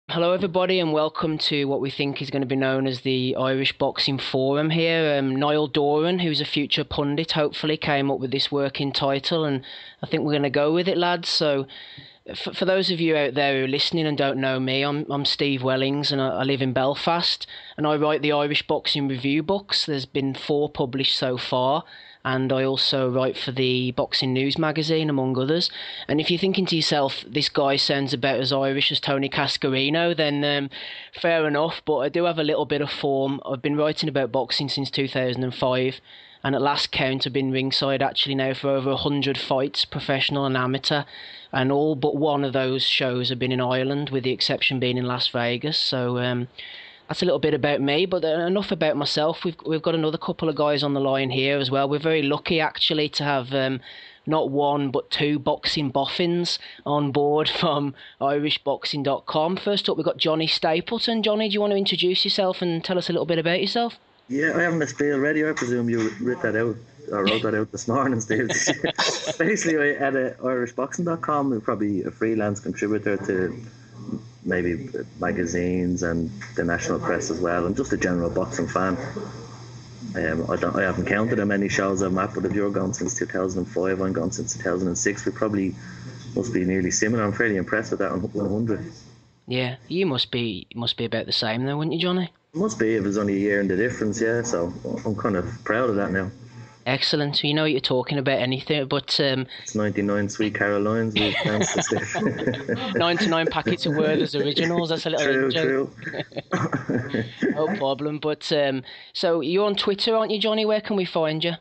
Hello, everybody, and welcome to what we think is going to be known as the Irish Boxing Forum here. Niall Doran, who's a future pundit, hopefully came up with this working title, and I think we're going to go with it, lads. So, for those of you out there who are listening and don't know me, I'm Steve Wellings, and I live in Belfast, and I write the Irish Boxing Review books. There's been 4 published so far, and I also write for the Boxing News magazine, among others. And if you're thinking to yourself, this guy sounds about as Irish as Tony Cascarino, then fair enough, but I do have a little bit of form. I've been writing about boxing since 2005, and at last count, I've been ringside actually now for over 100 fights, professional and amateur, and all but one of those shows have been in Ireland, with the exception being in Las Vegas. So that's a little bit about me, but enough about myself. We've got another couple of guys on the line here as well. We're very lucky actually to have not one but 2 boxing boffins on board from irishboxing.com. First up, we've got Jonny Stapleton. Jonny, do you want to introduce yourself and tell us a little bit about yourself? Yeah, I have my spiel ready. I presume you wrote that out this morning, Steve. Basically, I at irishboxing.com. I'm probably a freelance contributor to maybe magazines and the national press as well. I'm just a general boxing fan. I haven't counted how many shows I'm at, but if you're gone since 2005, I'm gone since 2006. We probably must be nearly similar. I'm fairly impressed with that on 100. Yeah, you must be about the same though, wouldn't you, Jonny? Must be, if it's only a year in the difference, yeah. So I'm kind of proud of that now. Excellent. So you know what you're talking about, anything, but it's 99 Sweet Carolines with Dance Stiff. 99 packets of Werther's Originals. That's a little true. No problem. But so you're on Twitter, aren't you, Jonny? Where can we find you?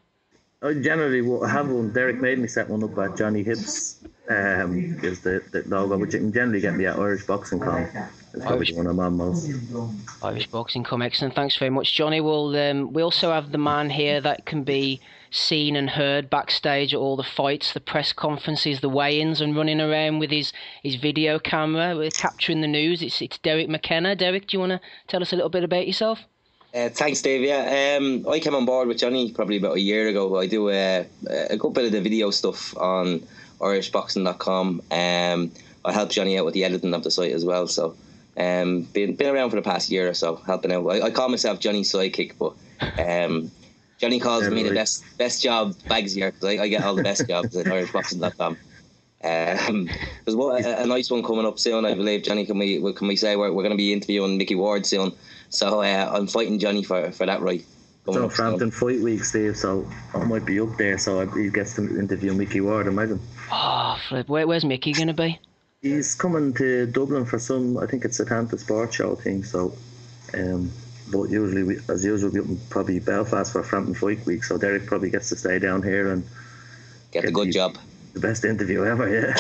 I generally have one. Derek made me set one up at Johnny Hips. Is the logo, which you can generally get me at irishboxing.com. It's probably the one I'm on most. Irishboxing.com, excellent. Thanks very much, Jonny. We also have the man here that can be seen and heard backstage at all the fights, the press conferences, the weigh-ins, and running around with his video camera. We're capturing the news. It's Derek McKenna. Derek, do you want to tell us a little bit about yourself? Thanks, Dave. Yeah, I came on board with Jonny probably about a year ago. I do a good bit of the video stuff on irishboxing.com. I help Jonny out with the editing of the site as well. So, been around for the past year or so, helping out. I call myself Jonny's sidekick, but Jonny calls me the best job bags here, because I get all the best jobs at irishboxing.com. There's a nice one coming up soon, I believe. Jonny, can we say we're going to be interviewing Mickey Ward soon? So I'm fighting Jonny for that right. So Frampton fight week, Steve, so I might be up there, so he gets to interview Mickey Ward, imagine. Oh, Flip. Where's Mickey going to be? He's coming to Dublin for some, I think it's a Tampa Sports Show thing, so but usually, as usual, we're probably Belfast for Frampton fight week, so Derek probably gets to stay down here and get the good job. The best interview ever, yeah.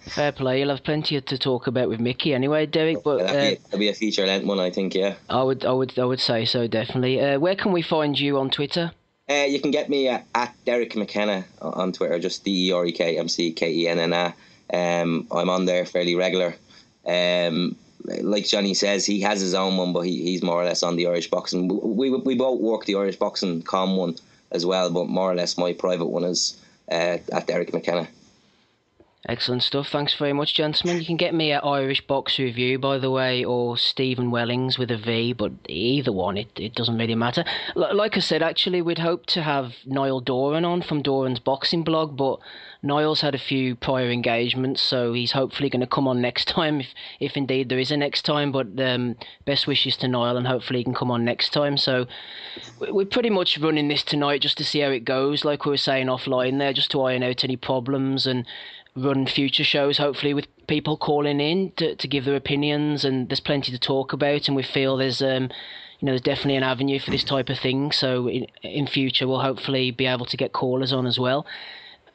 Fair play. You'll have plenty to talk about with Mickey anyway, Derek. But that'll be a feature-length one, I think. Yeah. I would say so, definitely. Where can we find you on Twitter? You can get me at Derek McKenna on Twitter, just DEREKMCKENNA. I'm on there fairly regular. Like Jonny says, he has his own one, but he's more or less on the Irish Boxing. We both work the Irish Boxing com one as well, but more or less my private one is at Derek McKenna. Excellent stuff. Thanks very much, gentlemen. You can get me at Irish Box Review, by the way, or Stephen Wellings with a V, but either one, it doesn't really matter. Like I said, actually, we'd hoped to have Niall Doran on from Doran's Boxing blog, but Niall's had a few prior engagements, so he's hopefully going to come on next time, if indeed there is a next time. But best wishes to Niall, and hopefully he can come on next time. So we're pretty much running this tonight just to see how it goes, like we were saying offline there, just to iron out any problems and run future shows, hopefully, with people calling in to give their opinions. And there's plenty to talk about, and we feel there's there's definitely an avenue for this type of thing. So in future, we'll hopefully be able to get callers on as well.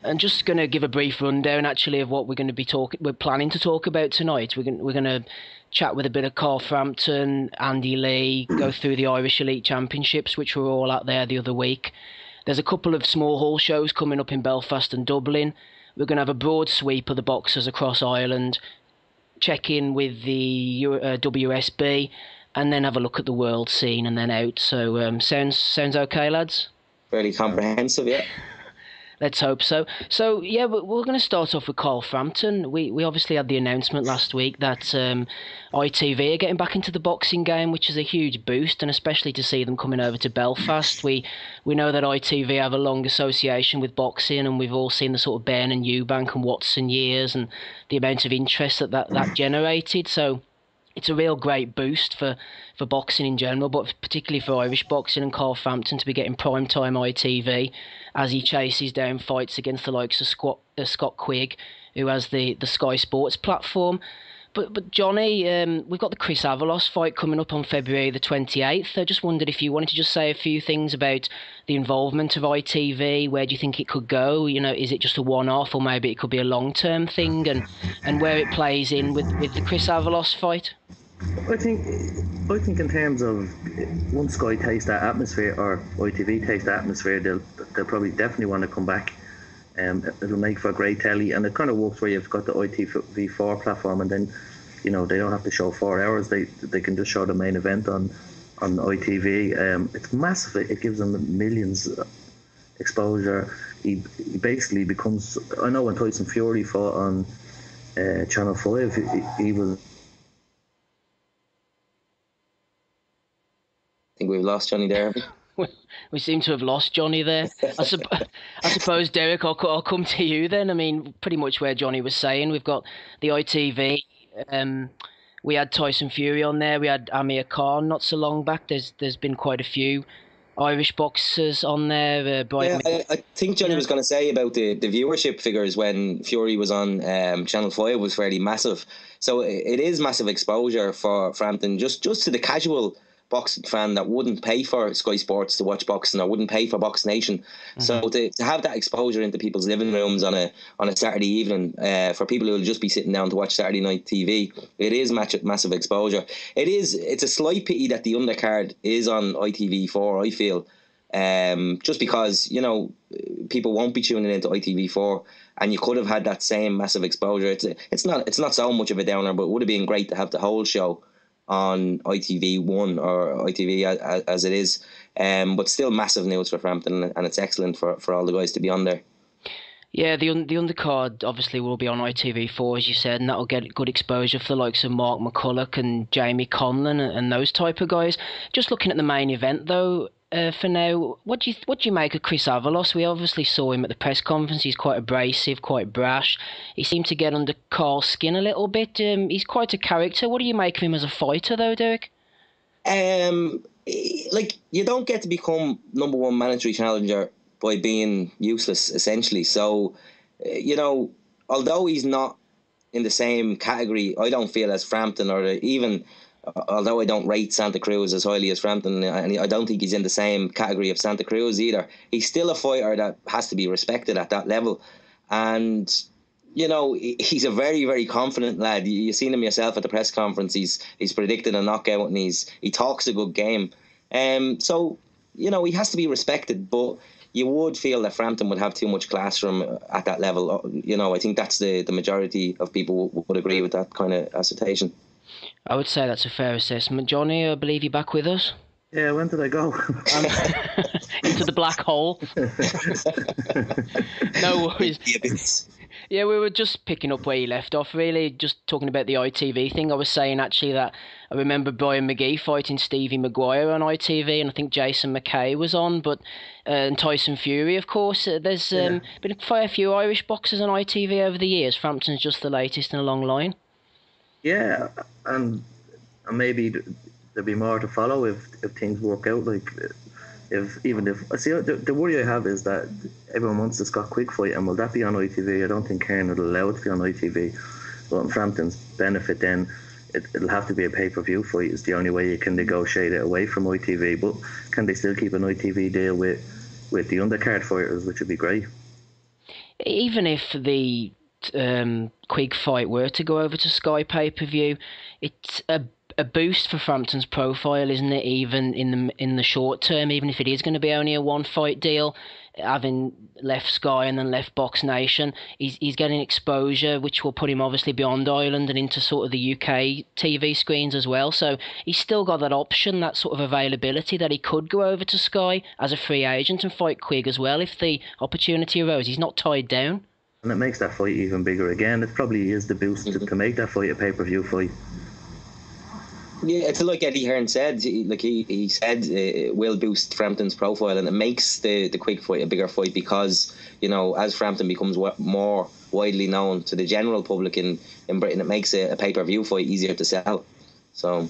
And just going to give a brief rundown, actually, of what we're planning to talk about tonight. We're going to chat with a bit of Carl Frampton, Andy Lee, go through the Irish Elite Championships, which were all out there the other week. There's a couple of small hall shows coming up in Belfast and Dublin. We're going to have a broad sweep of the boxers across Ireland, check in with the WSB, and then have a look at the world scene and then out. So sounds okay, lads? Fairly comprehensive, yeah. Let's hope so. So yeah, we're going to start off with Carl Frampton. We obviously had the announcement last week that ITV are getting back into the boxing game, which is a huge boost, and especially to see them coming over to Belfast. We know that ITV have a long association with boxing, and we've all seen the sort of Ben and Eubank and Watson years and the amount of interest that generated. So it's a real great boost for boxing in general, but particularly for Irish boxing, and Carl Frampton to be getting primetime ITV as he chases down fights against the likes of Scott Quigg, who has the Sky Sports platform. But Jonny, we've got the Chris Avalos fight coming up on February the 28th. I just wondered if you wanted to just say a few things about the involvement of ITV. Where do you think it could go? You know, is it just a one-off, or maybe it could be a long-term thing, and where it plays in with the Chris Avalos fight? I think in terms of once Sky takes that atmosphere, or ITV takes that atmosphere, they'll probably definitely want to come back. It'll make for great telly, and it kind of works where you've got the ITV4 platform, and then they don't have to show 4 hours. They can just show the main event on ITV. It's massive. It gives them millions exposure. He basically becomes. I know when Tyson Fury fought on Channel 5, he was. I think we've lost Jonny there. We seem to have lost Jonny there. I suppose, Derek, I'll come to you then. I mean, pretty much where Jonny was saying, we've got the ITV. We had Tyson Fury on there. We had Amir Khan not so long back. There's been quite a few Irish boxers on there. I think Jonny was going to say about the viewership figures when Fury was on Channel 5 was fairly massive. So it is massive exposure for Frampton, just to the casual boxing fan that wouldn't pay for Sky Sports to watch boxing, or wouldn't pay for Box Nation. Mm-hmm. So to have that exposure into people's living rooms on a Saturday evening, for people who will just be sitting down to watch Saturday night TV, it is massive exposure. It's a slight pity that the undercard is on ITV4, I feel, just because people won't be tuning into ITV4, and you could have had that same massive exposure. It's not so much of a downer, but it would have been great to have the whole show on ITV1 or ITV as it is, but still massive news for Frampton, and it's excellent for all the guys to be on there. Yeah, the undercard obviously will be on ITV4, as you said, and that'll get good exposure for the likes of Mark McCulloch and Jamie Conlon and those type of guys. Just looking at the main event though, for now, what do you make of Chris Avalos? We obviously saw him at the press conference. He's quite abrasive, quite brash. He seemed to get under Carl's skin a little bit. He's quite a character. What do you make of him as a fighter, though, Derek? You don't get to become number one mandatory challenger by being useless, essentially. So, although he's not in the same category, I don't feel, as Frampton, or even. Although I don't rate Santa Cruz as highly as Frampton, and I don't think he's in the same category of Santa Cruz either, he's still a fighter that has to be respected at that level. And he's a very, very confident lad. You've seen him yourself at the press conference. He's predicted a knockout, and he talks a good game. So he has to be respected, but you would feel that Frampton would have too much class for him at that level. I think that's the majority of people would agree with that kind of assertion. I would say that's a fair assessment. Jonny, I believe you're back with us. Yeah, when did I go? Into the black hole. No worries. Yeah, we were just picking up where you left off, really, just talking about the ITV thing. I was saying, actually, that I remember Brian Magee fighting Stevie Maguire on ITV, and I think Jason McKay was on, and Tyson Fury, of course. There's been a fair few Irish boxers on ITV over the years. Frampton's just the latest in a long line. Yeah, and maybe there'll be more to follow if things work out. Like, if I see, the worry I have is that everyone wants the Scott Quigg fight, and will that be on ITV? I don't think Cairn will allow it to be on ITV. But in Frampton's benefit, then it'll have to be a pay-per-view fight. It's the only way you can negotiate it away from ITV. But can they still keep an ITV deal with the undercard fighters, which would be great? Even if the Quigg fight were to go over to Sky pay-per-view, it's a boost for Frampton's profile, isn't it? Even in the short term, even if it is going to be only a one fight deal, having left Sky and then left Box Nation, he's getting exposure, which will put him obviously beyond Ireland and into sort of the UK TV screens as well. So he's still got that option, that sort of availability that he could go over to Sky as a free agent and fight Quigg as well if the opportunity arose. He's not tied down. And it makes that fight even bigger again. It probably is the boost to make that fight a pay-per-view fight. Yeah, it's like Eddie Hearn said. He said it will boost Frampton's profile, and it makes the Quigg fight a bigger fight because, as Frampton becomes more widely known to the general public in Britain, it makes a pay-per-view fight easier to sell. So,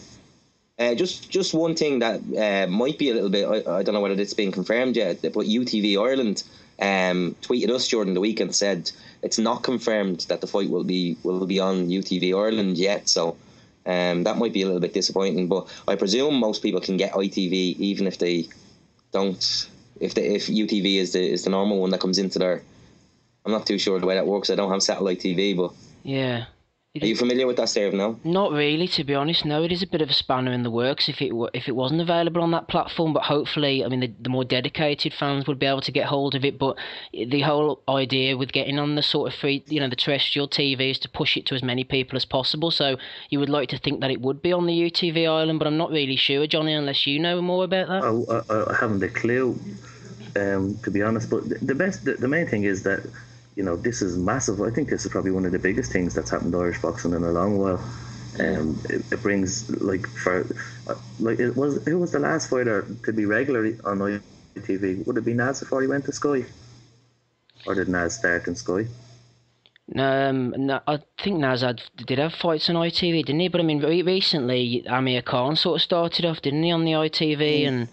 just one thing that might be a little bit, I don't know whether it's been confirmed yet, but UTV Ireland tweeted us during the week and said it's not confirmed that the fight will be on UTV Ireland yet. So. That might be a little bit disappointing, but I presume most people can get ITV even if they don't. If UTV is the normal one that comes into their, I'm not too sure the way that works. I don't have satellite TV, but yeah. Are you familiar with that, Steve? No? Not really, to be honest. No, it is a bit of a spanner in the works if it wasn't available on that platform. But hopefully, I mean, the more dedicated fans would be able to get hold of it. But the whole idea with getting on the sort of free, the terrestrial TV is to push it to as many people as possible. So you would like to think that it would be on the UTV Island, but I'm not really sure, Jonny, unless you know more about that. I haven't a clue, to be honest. But the main thing is that, this is massive. I think this is probably one of the biggest things that's happened to Irish boxing in a long while. It brings who was the last fighter to be regularly on ITV? Would it be Naz before he went to Sky, or did Naz start in Sky? No, I think Naz did have fights on ITV, didn't he? But I mean, recently Amir Khan sort of started off, didn't he, on the ITV? And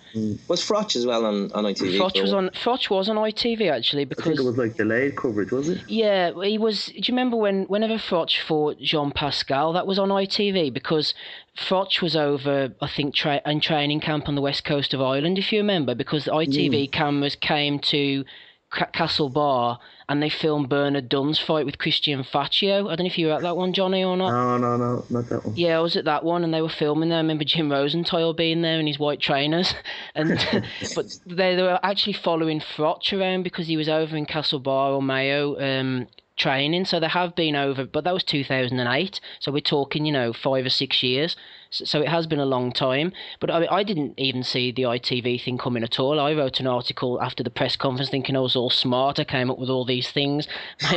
was Froch as well on ITV? Froch was on ITV actually, because I think it was like delayed coverage, was it? Yeah, he was. Do you remember whenever Froch fought Jean Pascal, that was on ITV because Froch was over, I think, in training camp on the west coast of Ireland, if you remember, because the ITV cameras came to Castlebar and they filmed Bernard Dunn's fight with Christian Faccio. I don't know if you were at that one, Jonny, or not. No, not that one. Yeah, I was at that one and they were filming there. I remember Jim Rosenthal being there in his white trainers. And but they were actually following Froch around because he was over in Castlebar or Mayo training. So they have been over, but that was 2008. So we're talking, 5 or 6 years. So it has been a long time. But I didn't even see the ITV thing coming at all. I wrote an article after the press conference thinking I was all smart. I came up with all these things.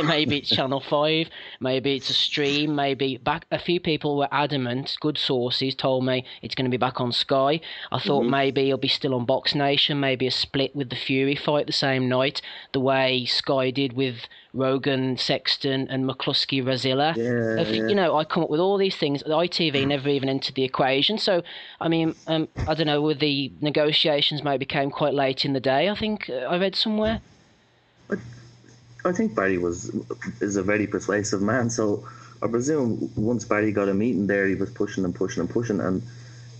Maybe it's Channel 5. Maybe it's a stream. Maybe a few people were adamant. Good sources told me it's going to be back on Sky. I thought maybe it'll be still on Box Nation. Maybe a split with the Fury fight the same night. The way Sky did with Rogan, Sexton and McCluskey, Razilla. Yeah. I come up with all these things. The ITV never even entered the equation. So, I mean, I don't know, the negotiations maybe came quite late in the day, I think I read somewhere. I think Barry is a very persuasive man, so I presume once Barry got a meeting there, he was pushing and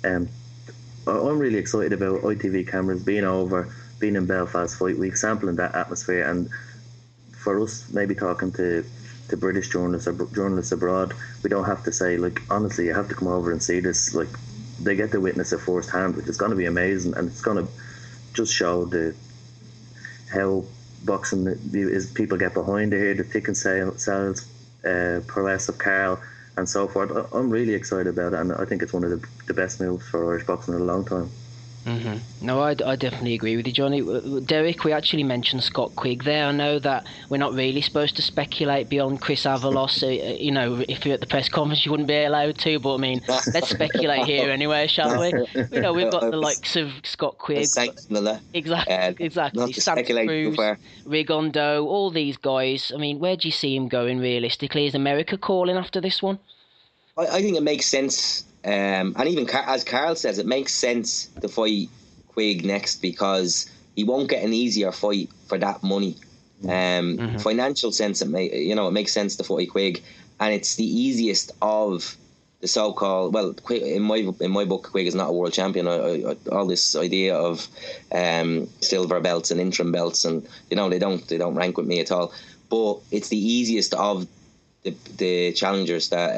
I'm really excited about ITV cameras being over, being in Belfast Fight Week, sampling that atmosphere, and for us maybe talking to British journalists or journalists abroad, we don't have to say, honestly, you have to come over and see this. They get to witness it firsthand, which is going to be amazing, and it's going to just show how boxing is. People get behind it here, the ticket sales, prowess of Carl and so forth. I'm really excited about it, and I think it's one of the best moves for Irish boxing in a long time. No, I definitely agree with you, Jonny. Derek, we actually mentioned Scott Quigg there. I know that we're not really supposed to speculate beyond Chris Avalos. If you're at the press conference, you wouldn't be allowed to. But I mean, let's speculate here anyway, shall we? We've got the likes of Scott Quigg, exactly. Santa Cruz, Rigondo, all these guys. I mean, where do you see him going realistically? Is America calling after this one? I think it makes sense. And even as Carl says, it makes sense to fight Quigg next because he won't get an easier fight for that money. Financial sense, it makes sense to fight Quigg, and it's the easiest of the so-called. Well, in my book, Quigg is not a world champion. All this idea of silver belts and interim belts, and they don't rank with me at all. But it's the easiest of the challengers that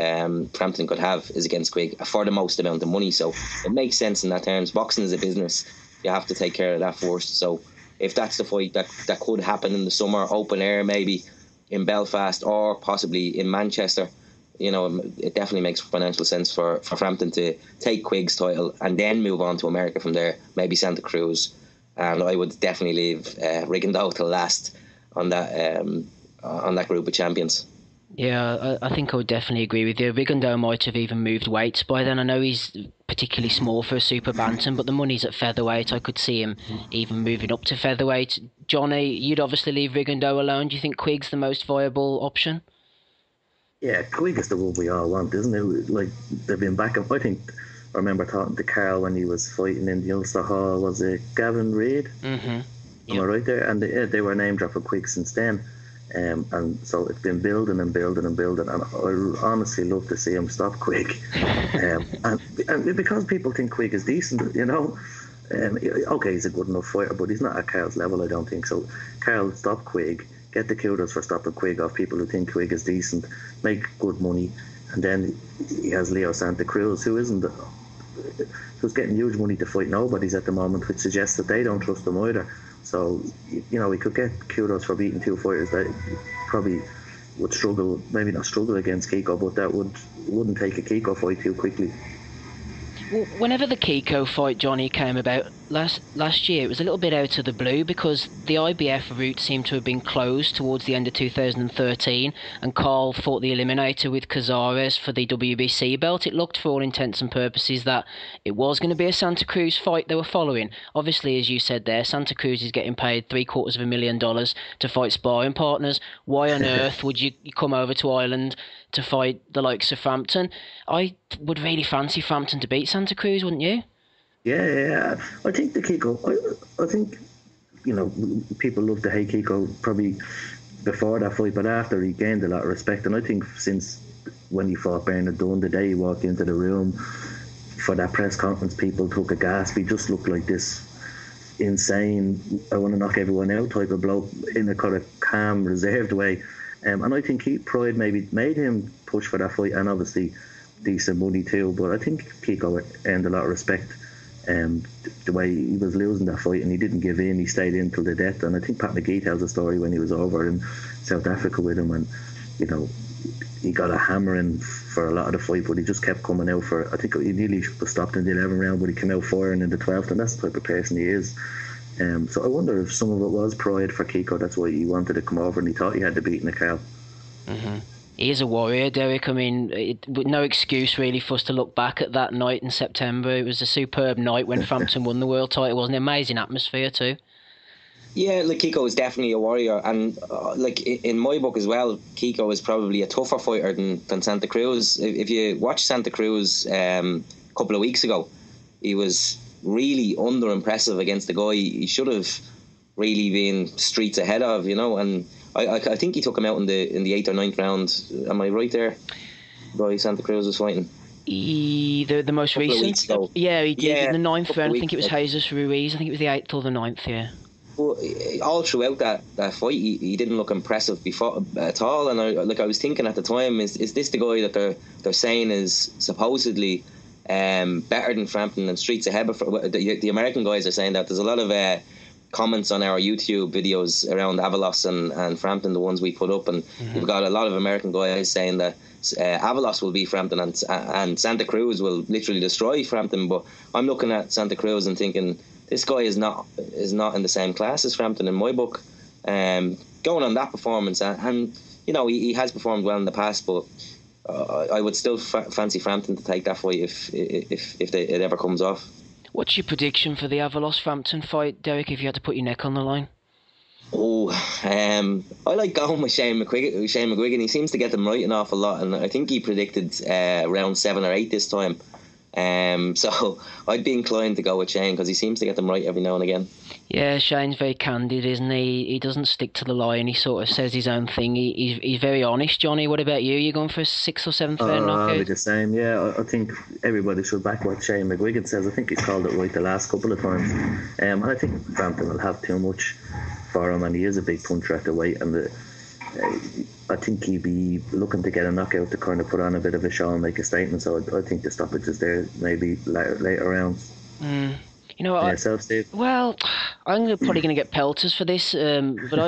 Frampton could have is against Quigg for the most amount of money, so it makes sense in that terms. Boxing is a business; you have to take care of that first. So if that's the fight that could happen in the summer, open air maybe in Belfast or possibly in Manchester, it definitely makes financial sense for Frampton to take Quigg's title and then move on to America from there, maybe Santa Cruz. And I would definitely leave Rigondeaux to last on that group of champions. Yeah, I think I would definitely agree with you. Rigondeaux might have even moved weights by then. I know he's particularly small for a super bantam, but the money's at featherweight. I could see him even moving up to featherweight. Jonny, you'd obviously leave Rigondeaux alone. Do you think Quigg's the most viable option? Yeah, Quigg is the one we all want, isn't it? Like, they've been back up. I remember talking to Carl when he was fighting in the Ulster Hall. Was it Gavin Reid? Mm-hmm. Am I right there? And they were name drop for Quigg since then. And so it's been building and building and building, and I honestly love to see him stop Quigg. And because people think Quigg is decent, okay, he's a good enough fighter, but he's not at Carl's level, I don't think. So Carl, stop Quigg, get the kudos for stopping Quigg off people who think Quigg is decent, make good money, and then he has Leo Santa Cruz, who's getting huge money to fight nobodies at the moment, which suggests that they don't trust him either. So, we could get kudos for beating two fighters that probably would struggle, maybe not struggle against Kiko, but that wouldn't take a Kiko fight too quickly. Well, whenever the Kiko fight, Jonny, came about last year, it was a little bit out of the blue because the IBF route seemed to have been closed towards the end of 2013, and Carl fought the Eliminator with Cazares for the WBC belt. It looked, for all intents and purposes, that it was going to be a Santa Cruz fight they were following. Obviously, as you said there, Santa Cruz is getting paid $750,000 to fight sparring partners. Why on earth would you come over to Ireland to fight the likes of Frampton? I would really fancy Frampton to beat Santa Cruz, wouldn't you? Yeah. I think the Kiko, I think, people love to hate Kiko probably before that fight, but after he gained a lot of respect. And I think since when he fought Bernard Dunn, the day he walked into the room for that press conference, people took a gasp. He just looked like this insane, I want to knock everyone out type of bloke in a kind of calm, reserved way. And I think pride maybe made him push for that fight, and obviously decent money too. But I think Kiko earned a lot of respect. The way he was losing that fight, and he didn't give in. He stayed in till the death. And I think Pat Magee tells a story when he was over in South Africa with him, and he got a hammering for a lot of the fight, but he just kept coming out for. I think he nearly stopped in the 11th round, but he came out firing in the 12th, and that's the type of person he is. So I wonder if some of it was pride for Kiko. That's why he wanted to come over, and he thought he had to beat Nicole. Mm-hmm. He is a warrior, Derek. I mean, no excuse really for us to look back at that night in September. It was a superb night when Frampton won the world title. It was an amazing atmosphere too. Yeah, Kiko is definitely a warrior, and in my book as well, Kiko is probably a tougher fighter than Santa Cruz. If you watch Santa Cruz a couple of weeks ago, he was really under-impressive against the guy he should have really been streets ahead of, and I think he took him out in the 8th or 9th round. Am I right there? The guy Santa Cruz was fighting. The most recent? Yeah, he did in the 9th round. I think it was Jesus Ruiz. I think it was the 8th or the 9th, yeah. Well, all throughout that fight, he didn't look impressive before at all. And I was thinking at the time, is this the guy that they're saying is supposedly better than Frampton and streets ahead? The American guys are saying that. There's a lot of comments on our YouTube videos around Avalos and Frampton, the ones we put up, and we've got a lot of American guys saying that Avalos will beat Frampton and Santa Cruz will literally destroy Frampton. But I'm looking at Santa Cruz and thinking, this guy is not in the same class as Frampton in my book. Going on that performance, and he has performed well in the past, but I would still fancy Frampton to take that fight if it ever comes off. What's your prediction for the Avalos-Frampton fight, Derek, if you had to put your neck on the line? I like going with Shane McGuigan. He seems to get them right an awful lot, and I think he predicted round 7 or 8 this time. So I'd be inclined to go with Shane because he seems to get them right every now and again. Yeah, Shane's very candid, isn't he? He doesn't stick to the line. He sort of says his own thing. He's very honest. Jonny, what about you? You going for a 6th or 7th round knockout? I'll be the same. Yeah, I think everybody should back what Shane McGuigan says. I think he's called it right the last couple of times. And I think Frampton will have too much for him, and he is a big puncher at the weight, and I think he'd be looking to get a knockout to kind of put on a bit of a show and make a statement. So I think the stoppage is there maybe later rounds. You know, Yourself, Steve? well, probably going to get pelters for this, but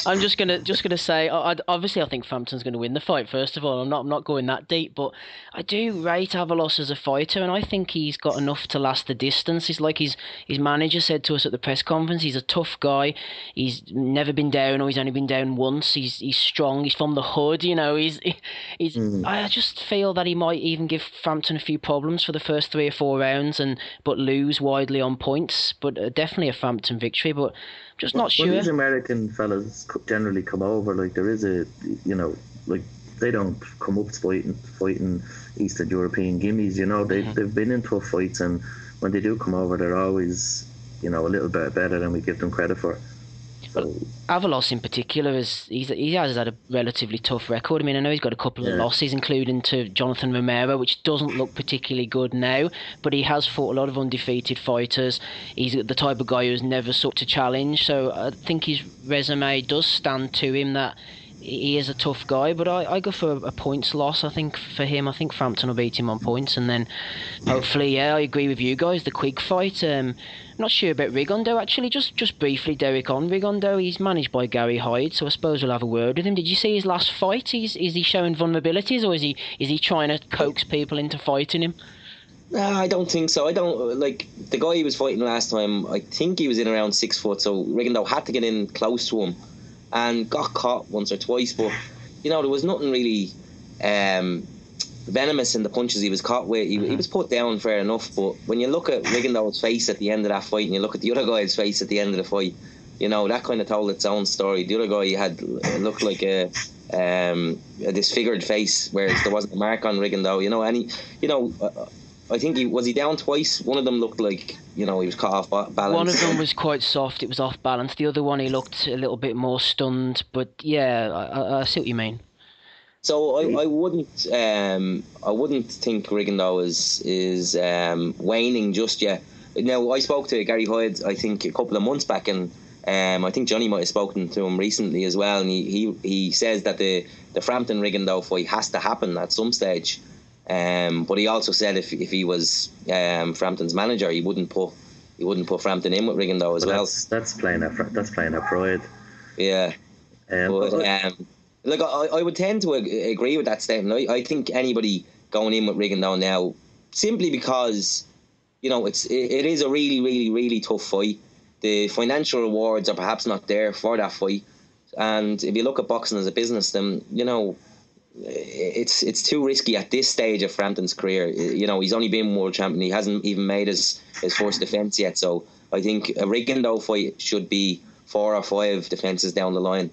I'm just gonna say, obviously I think Frampton's going to win the fight. First of all, I'm not going that deep, but I do rate Avalos as a fighter, and I think he's got enough to last the distance. He's like his manager said to us at the press conference. He's a tough guy. He's never been down, or he's only been down once. He's strong. He's from the hood. You know, he's. I just feel that he might even give Frampton a few problems for the first 3 or 4 rounds, but lose widely on points. But definitely a Frampton victory. But just not sure. When these American fellas generally come over, like there is like they don't come up fighting Eastern European gimmies. They've been in tough fights, and when they do come over, they're always a little bit better than we give them credit for. So, Avalos in particular, he has had a relatively tough record. I mean, I know he's got a couple of losses, including to Jonathan Romero, which doesn't look particularly good now, but he has fought a lot of undefeated fighters. He's the type of guy who's never sought to challenge, so I think his resume does stand to him that he is a tough guy, but I go for a points loss. I think for him, I think Frampton will beat him on points, and then hopefully, I agree with you guys, the quick fight. Not sure about Rigondeaux, actually. Just briefly, Derek, on Rigondeaux. He's managed by Gary Hyde, so I suppose we'll have a word with him. Did you see his last fight? Is he showing vulnerabilities, or is he trying to coax people into fighting him? I don't think so. I don't like the guy he was fighting last time. I think he was in around 6 foot, so Rigondeaux had to get in close to him, and got caught once or twice. But there was nothing really venomous in the punches he was caught with. He was put down fair enough, but when you look at Rigondeaux's face at the end of that fight, and you look at the other guy's face at the end of the fight, that kind of told its own story. The other guy looked like a disfigured face, whereas there wasn't a mark on Rigondeaux. And I think he was down twice. One of them looked like he was caught off balance. One of them was quite soft. It was off balance. The other one, he looked a little bit more stunned. But yeah, I see what you mean. So I wouldn't think Rigondeaux is waning just yet. Now, I spoke to Gary Hyde, I think, a couple of months back, and I think Jonny might have spoken to him recently as well, and he says that the Frampton Rigondeaux fight has to happen at some stage. But he also said if he was Frampton's manager, he wouldn't put Frampton in with Rigondeaux as well. That's playing a pride. Yeah. Look, I would tend to agree with that statement. I think anybody going in with Rigondeaux now, simply because it is a really, really, really tough fight. The financial rewards are perhaps not there for that fight, and if you look at boxing as a business, then it's too risky at this stage of Frampton's career. He's only been world champion. He hasn't even made his first defence yet. So I think a Rigondeaux fight should be 4 or 5 defences down the line.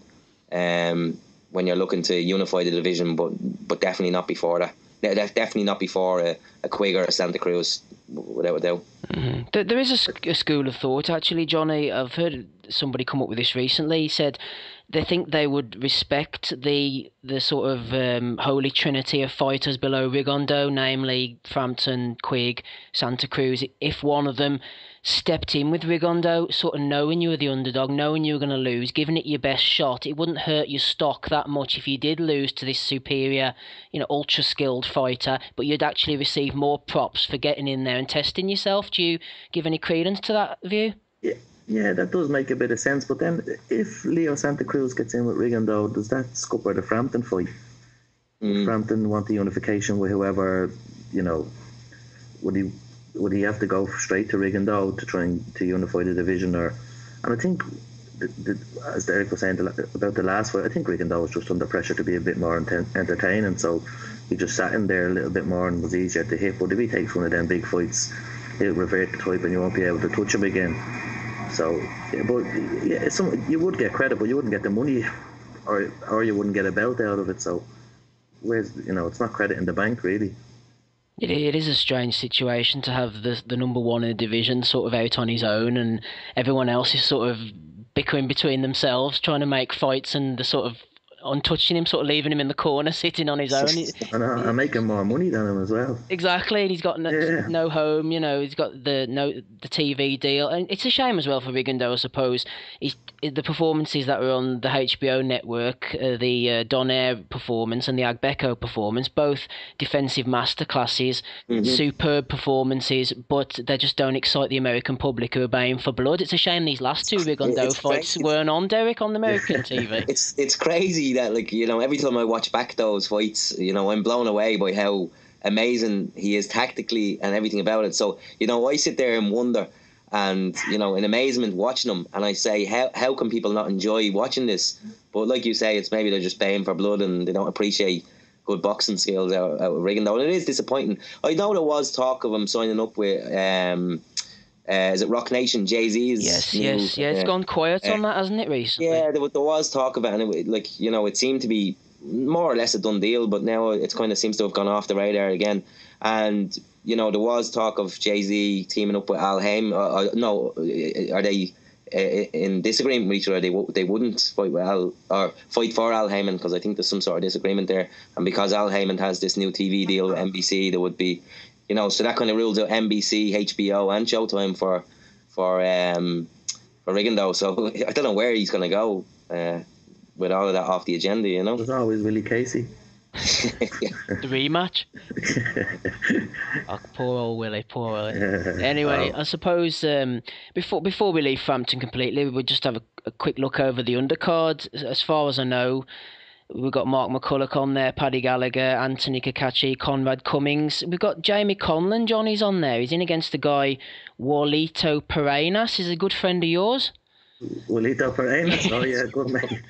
When you're looking to unify the division, but definitely not before that. Definitely not before a Quigg or a Santa Cruz, without a doubt. Mm-hmm. There is a school of thought, actually, Jonny. I've heard somebody come up with this recently. He said they think they would respect the sort of holy trinity of fighters below Rigondeaux, namely Frampton, Quigg, Santa Cruz, if one of them stepped in with Rigondeaux, sort of knowing you were the underdog, knowing you were going to lose, giving it your best shot. It wouldn't hurt your stock that much if you did lose to this superior, ultra-skilled fighter, but you'd actually receive more props for getting in there and testing yourself. Do you give any credence to that view? Yeah, that does make a bit of sense. But then, if Leo Santa Cruz gets in with Rigondeaux, does that scupper the Frampton fight? If Frampton want the unification with whoever, would he have to go straight to Rigondeaux to try to unify the division? And I think, as Derek was saying about the last fight, I think Rigondeaux was just under pressure to be a bit more entertaining, so he just sat in there a little bit more and was easier to hit. But if he takes one of them big fights, he'll revert the type and you won't be able to touch him again. So, you would get credit, but you wouldn't get the money, or you wouldn't get a belt out of it. So, it's not credit in the bank, really. It is a strange situation to have the number one in the division sort of out on his own, and everyone else is sort of bickering between themselves, trying to make fights, and the sort of untouching him, sort of leaving him in the corner, sitting on his own. I'm making more money than him as well. Exactly, and he's got no home. He's got the TV deal, and it's a shame as well for Riggando, I suppose. The performances that were on the HBO network, the Donaire performance and the Agbeko performance, both defensive masterclasses, superb performances, but they just don't excite the American public who are baying for blood. It's a shame these last two Riggando fights weren't on, Derek, on the American TV. It's crazy that, like, every time I watch back those fights, I'm blown away by how amazing he is tactically and everything about it. So, I sit there and wonder and, in amazement watching him, and I say, how can people not enjoy watching this? But like you say, it's maybe they're just paying for blood and they don't appreciate good boxing skills out of Riggando. And it is disappointing. I know there was talk of him signing up with is it Rock Nation, Jay-Z's? Yes. It's gone quiet on that, hasn't it, recently? Yeah, there was talk of it, and it seemed to be more or less a done deal, but now it kind of seems to have gone off the radar again. And there was talk of Jay-Z teaming up with Al Haym. No, are they in disagreement with each other? They wouldn't fight with Al, or fight for Al Heyman, because I think there's some sort of disagreement there. And because Al Heyman has this new TV deal with NBC, there would be, so that kind of rules out NBC, HBO, and Showtime for Riggando. So I don't know where he's going to go with all of that off the agenda. There's always Willie Casey. The rematch. Oh, poor old Willie. Anyway, I suppose before we leave Frampton completely, we'll just have a quick look over the undercard. As far as I know, we've got Mark McCulloch on there, Paddy Gallagher, Anthony Kakachi, Conrad Cummings. We've got Jamie Conlon. Johnny's on there. He's in against the guy Warlito Pereiras. He's a good friend of yours. Warlito Pereiras? Oh yeah, good mate.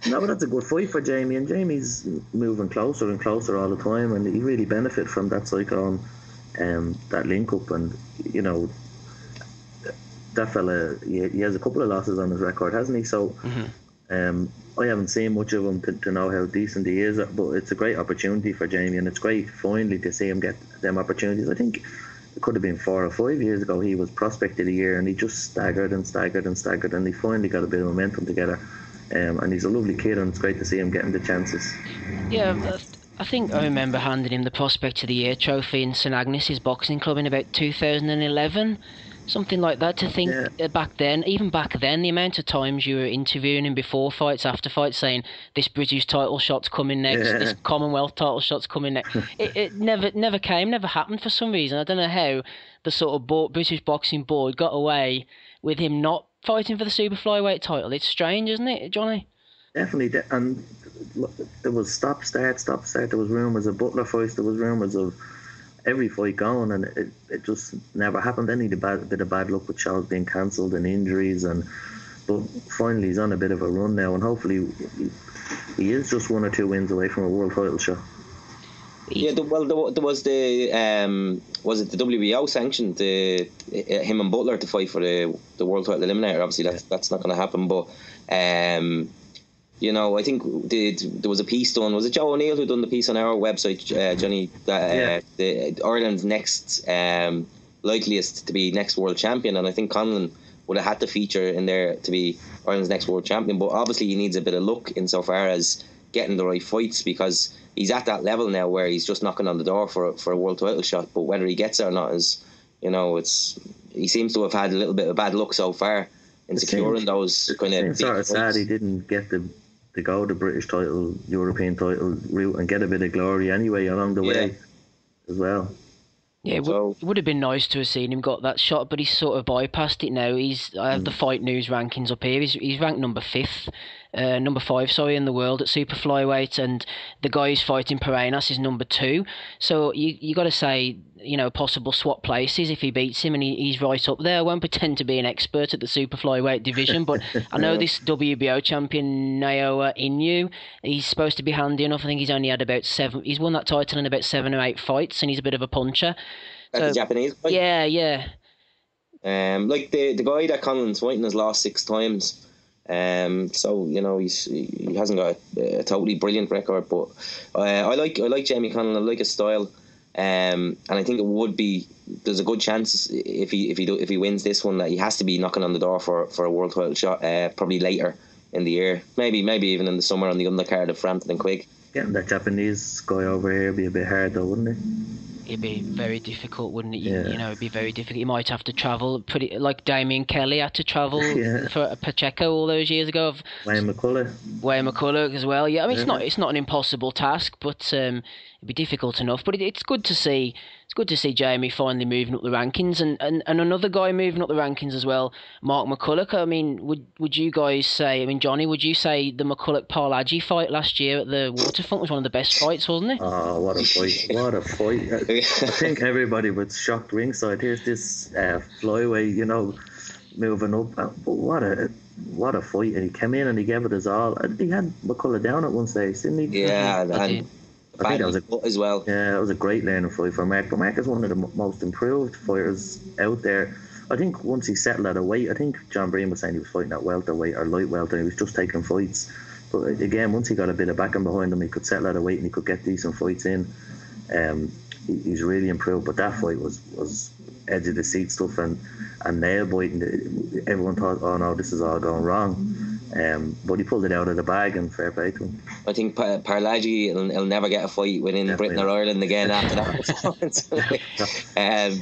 No, but that's a good fight for Jamie, and Jamie's moving closer and closer all the time, and he really benefit from that cyclone, that link up, and that fella, he has a couple of losses on his record, hasn't he? So I haven't seen much of him to know how decent he is, but it's a great opportunity for Jamie, and it's great finally to see him get them opportunities. I think it could have been 4 or 5 years ago he was prospect of the year, and he just staggered, and he finally got a bit of momentum together. And he's a lovely kid, and it's great to see him getting the chances. Yeah, I think I remember handing him the Prospect of the Year trophy in St Agnes's Boxing Club in about 2011, something like that. To think back then, the amount of times you were interviewing him before fights, after fights, saying this British title shot's coming next, this Commonwealth title shot's coming next. It never happened for some reason. I don't know how the sort of British Boxing Board got away with him not fighting for the super flyweight title. It's strange, isn't it, Johnny? Definitely, and there was stop start. There was rumours of Butler fights. There was rumours of every fight going, and it just never happened. Then he had a bit of bad luck with shows being cancelled and injuries, but finally he's on a bit of a run now, and hopefully he is just 1 or 2 wins away from a world title shot. Yeah, there was was it the WBO sanctioned him and Butler to fight for the world title eliminator? Obviously, that's not going to happen. But I think there was a piece done. Was it Joe O'Neill who done the piece on our website, Johnny? That Ireland's next likeliest to be next world champion, and I think Conlon would have had to feature in there to be Ireland's next world champion. But obviously, he needs a bit of luck insofar as getting the right fights, because he's at that level now where he's just knocking on the door for a world title shot. But whether he gets it or not is, he seems to have had a little bit of bad luck so far in securing those kind of big sort of fights. Sad he didn't get to go the British title, European title route and get a bit of glory anyway along the way as well. Yeah, it would have been nice to have seen him got that shot, but he's sort of bypassed it now. I have the Fight News rankings up here. He's ranked number 5 in the world at super flyweight, and the guy who's fighting Pereiras is number 2. So you got to say, possible swap places if he beats him, and he's right up there. I won't pretend to be an expert at the super flyweight division, but I know this WBO champion Naoya Inoue, he's supposed to be handy enough. I think he's only had about 7. He's won that title in about 7 or 8 fights, and he's a bit of a puncher. That's the Japanese guy? Yeah. Like the guy that Conlon's fighting has lost 6 times. So he hasn't got a totally brilliant record, but I like Jamie Conlon. I like his style, and I think there's a good chance if he wins this one that he has to be knocking on the door for a world title shot probably later in the year. Maybe even in the summer on the undercard of Frampton and Quigg. Getting that Japanese guy over here would be a bit hard though, wouldn't it? It'd be very difficult, wouldn't it? Yeah. You know, it'd be very difficult. You might have to travel pretty, like Damien Kelly had to travel Yeah. for Pacheco all those years ago. Wayne McCullough. Wayne McCullough as well. Yeah, I mean, Yeah. it's not an impossible task, but it'd be difficult enough. But it's good to see. It's good to see Jamie finally moving up the rankings, and another guy moving up the rankings as well, Mark McCulloch. I mean, would you guys say? I mean, Jonny, would you say the McCulloch-Parlagi fight last year at the Waterfront was one of the best fights, wasn't it? Oh, what a fight! What a fight! I think everybody was shocked ringside. Here's this flyweight, you know, moving up. But what a fight! And he came in and he gave it his all. He had McCulloch down at one stage, didn't he? Yeah, and I think that was as well. Yeah, it was a great learning fight for Mark. But Mark is one of the most improved fighters out there. I think once he settled at a weight, I think John Breen was saying he was fighting at welterweight or light welter, and he was just taking fights. But again, once he got a bit of backing behind him, he could settle at a weight and he could get decent fights in. He's really improved. But that fight was edge of the seat stuff and nail biting. Everyone thought, oh no, this is all going wrong. But he pulled it out of the bag, and fair play to him. I think Parlagi will never get a fight within Britain or Ireland again after that performance.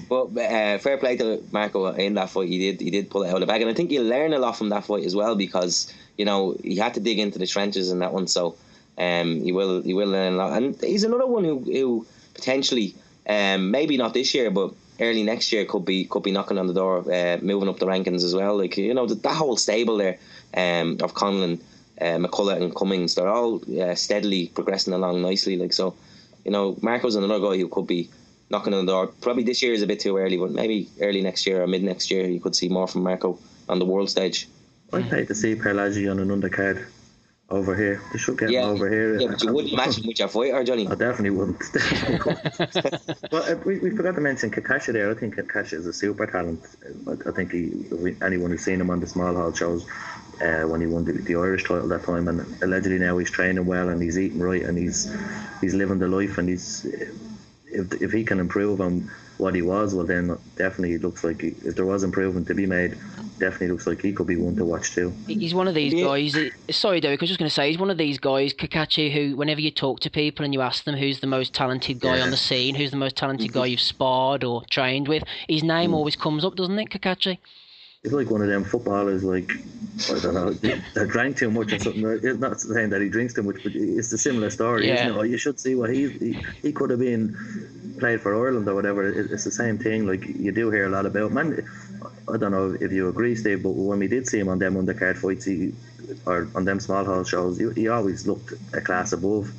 But fair play to Marco in that fight. He did pull it out of the bag, and I think he'll learn a lot from that fight as well, because you know he had to dig into the trenches in that one. So he will learn a lot, and he's another one who potentially maybe not this year, but early next year could be knocking on the door, moving up the rankings as well. Like, you know, that whole stable there of Conlon, McCulloch and Cummings, they're all steadily progressing along nicely. Like, so, you know, Marco's another guy who could be knocking on the door. Probably this year is a bit too early, but maybe early next year or mid next year you could see more from Marco on the world stage. I'd pay to see Parlagi on an undercard over here. They should get him over here. Yeah, but you wouldn't match him with your fighter, Jonny. I definitely wouldn't. Well, we forgot to mention Kakashi there. I think Kakashi is a super talent. I think anyone who's seen him on the small hall shows when he won the Irish title that time, and allegedly now he's training well and he's eating right and he's living the life, and if he can improve on what he was, well then definitely it looks like if there was improvement to be made, definitely looks like he could be one to watch too. He's one of these guys. Sorry, Derek, I was just going to say he's one of these guys, Kakashi, who whenever you talk to people and you ask them who's the most talented guy on the scene, who's the most talented guy you've sparred or trained with, his name always comes up, doesn't it, Kakashi? He's like one of them footballers, like, I don't know, that drank too much or something. It's not saying that he drinks too much, but it's a similar story, isn't it? Oh, you should see what he could have been played for Ireland or whatever. It's the same thing. Like, you do hear a lot about man. I don't know if you agree, Steve, but when we did see him on them undercard fights or on them small hall shows, he always looked a class above.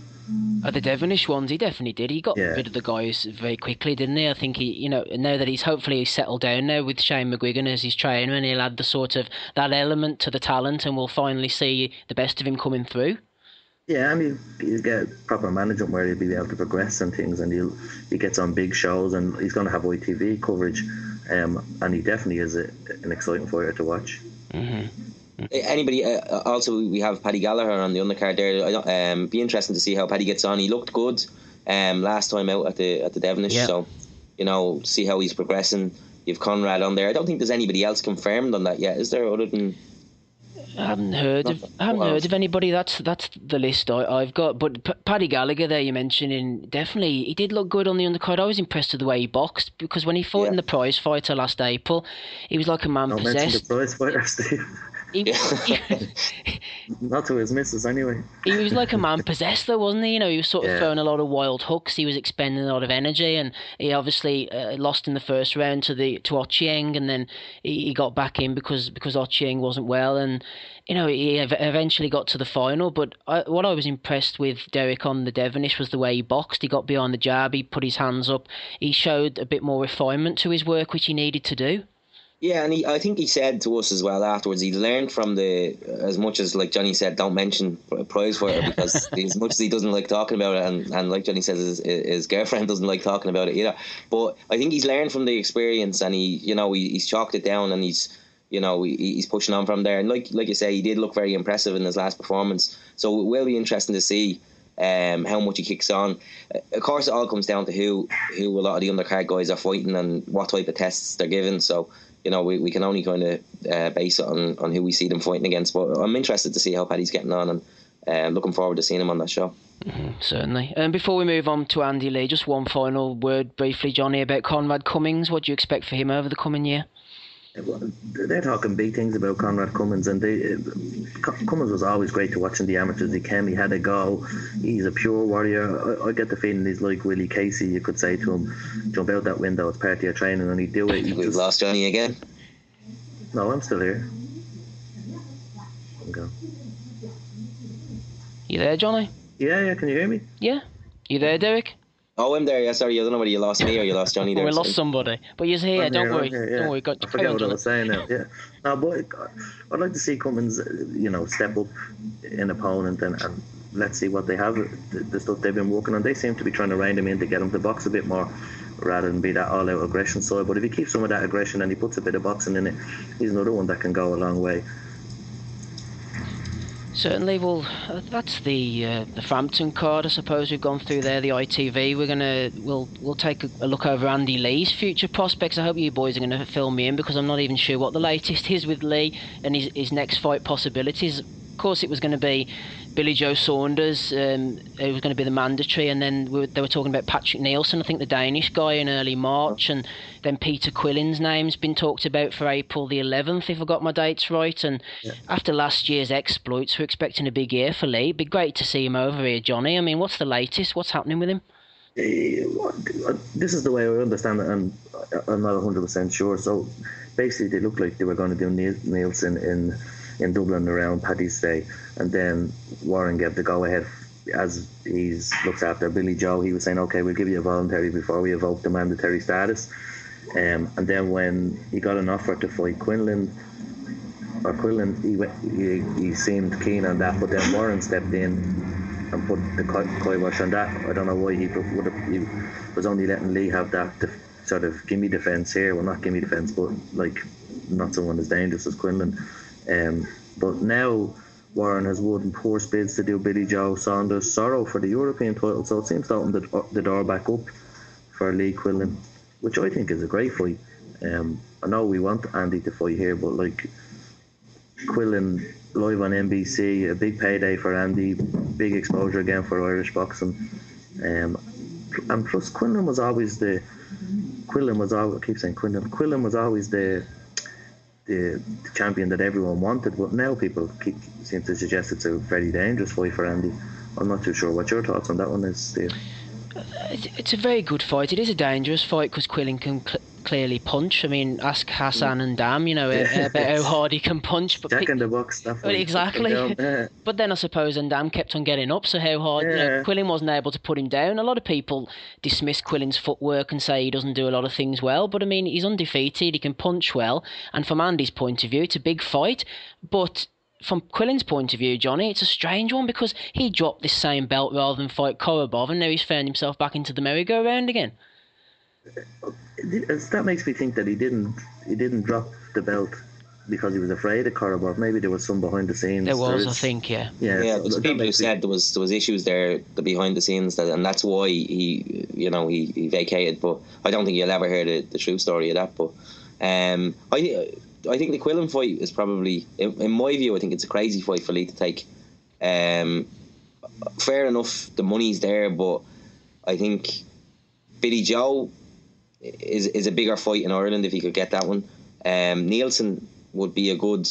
At the Devonish ones, he definitely did. He got rid of the guys very quickly, didn't he? I think now that he's hopefully settled down now with Shane McGuigan as his trainer, and he'll add the sort of that element to the talent, and we'll finally see the best of him coming through. Yeah, I mean, you get proper management where he'll be able to progress and things, and he gets on big shows, and he's going to have ITV coverage, and he definitely is an exciting fighter to watch. Mm-hmm. Anybody also, we have Paddy Gallagher on the undercard there. Be interesting to see how Paddy gets on. He looked good last time out at the Devonish, so you know, see how he's progressing. You've Conrad on there. I don't think there's anybody else confirmed on that yet, is there? Other than I haven't heard of anybody. That's the list I've got. But Paddy Gallagher there, you mentioned, definitely he did look good on the undercard. I was impressed with the way he boxed, because when he fought in the prize fighter last April, he was like a man possessed. Mention the prize fighter, Steve. Not to his missus anyway. He was like a man possessed though, wasn't he? You know, he was sort of throwing a lot of wild hooks. He was expending a lot of energy, and he obviously lost in the first round to Ochieng, and then he got back in because Ochieng wasn't well, and you know, he eventually got to the final. But what I was impressed with Derek on the Devonish was the way he boxed. He got behind the jab, he put his hands up, he showed a bit more refinement to his work, which he needed to do. Yeah, and I think he said to us as well afterwards, he learned from as much as, like Jonny said, don't mention prize fighter, because as much as he doesn't like talking about it, and like Jonny says, his girlfriend doesn't like talking about it either. But I think he's learned from the experience, and he's chalked it down, and he's pushing on from there. And like you say, he did look very impressive in his last performance. So it will be interesting to see how much he kicks on. Of course, it all comes down to who a lot of the undercard guys are fighting and what type of tests they're given. So, we can only kind of base it on who we see them fighting against. But I'm interested to see how Paddy's getting on, and looking forward to seeing him on that show. Certainly. And before we move on to Andy Lee, just one final word briefly, Jonny, about Conrad Cummings. What do you expect for him over the coming year? They're talking big things about Conrad Cummings, and Cummings was always great to watch in the amateurs. He had a go. He's a pure warrior. I get the feeling he's like Willie Casey. You could say to him, jump out that window, it's part of your training, and he'd do it. We've lost Jonny again. No, I'm still here. Okay. You there, Jonny? Yeah, can you hear me? Yeah. You there, Derek? Oh, I'm there. Yeah, sorry. I don't know whether you lost me or you lost Jonny there. We lost somebody. But you're here. Don't worry. Don't worry. I forget what I was saying now. Yeah. No, but I'd like to see Cummins, step up in opponent and let's see what they have. The stuff they've been working on. They seem to be trying to rein him in to get him to box a bit more rather than be that all-out aggression side. But if he keeps some of that aggression and he puts a bit of boxing in it, he's another one that can go a long way. Certainly. Well, that's the Frampton card. I suppose we've gone through there. The ITV. We'll take a look over Andy Lee's future prospects. I hope you boys are going to fill me in because I'm not even sure what the latest is with Lee and his next fight possibilities. Of course, it was going to be Billy Joe Saunders. It was going to be the mandatory, and then they were talking about Patrick Nielsen, I think the Danish guy, in early March, and then Peter Quillen's name's been talked about for April the 11th, if I got my dates right. And after last year's exploits, we're expecting a big year for Lee. It'd be great to see him over here, Jonny. I mean, what's the latest? What's happening with him? This is the way I understand it, and I'm not 100% sure. So basically, they looked like they were going to do Nielsen in Dublin around Paddy's Day, and then Warren gave the go-ahead as he looks after Billy Joe. He was saying, okay, we'll give you a voluntary before we evoke the mandatory status. And then when he got an offer to fight Quinlan, he seemed keen on that, but then Warren stepped in and put the kibosh on that. I don't know why he was only letting Lee have that sort of gimme defence here. Well, not gimme defence, but like not someone as dangerous as Quinlan. But now Warren has won poor bids to do Billy Joe Saunders Sorrow for the European title, so it seems to open the door back up for Lee Quinlan, which I think is a great fight. I know we want Andy to fight here, but like Quinlan live on NBC, a big payday for Andy, big exposure again for Irish boxing, and plus Quinlan was always the champion that everyone wanted, but now people seem to suggest it's a very dangerous fight for Andy. I'm not too sure what your thoughts on that one is, Steve. It's a very good fight. It is a dangerous fight because Quillen can clearly punch. I mean, ask Hassan and Dam, about how hard he can punch. But Jack in the box, that fight. Exactly. But then I suppose Ndam kept on getting up, so how hard... Quillen wasn't able to put him down. A lot of people dismiss Quillen's footwork and say he doesn't do a lot of things well, but I mean, he's undefeated, he can punch well, and from Andy's point of view, it's a big fight, but... From Quillen's point of view, Jonny, it's a strange one because he dropped this same belt rather than fight Korobov, and now he's found himself back into the merry-go-round again. That makes me think that he didn't drop the belt because he was afraid of Korobov. Maybe there was some behind the scenes. There was, I think, yeah. Yeah, there's people who said there was issues there, the behind the scenes, and that's why he vacated. But I don't think you'll ever hear the true story of that. But I think the Quillen fight is probably, in my view, I think it's a crazy fight for Lee to take. Fair enough, the money's there, but I think Billy Joe is a bigger fight in Ireland if he could get that one. Nielsen would be a good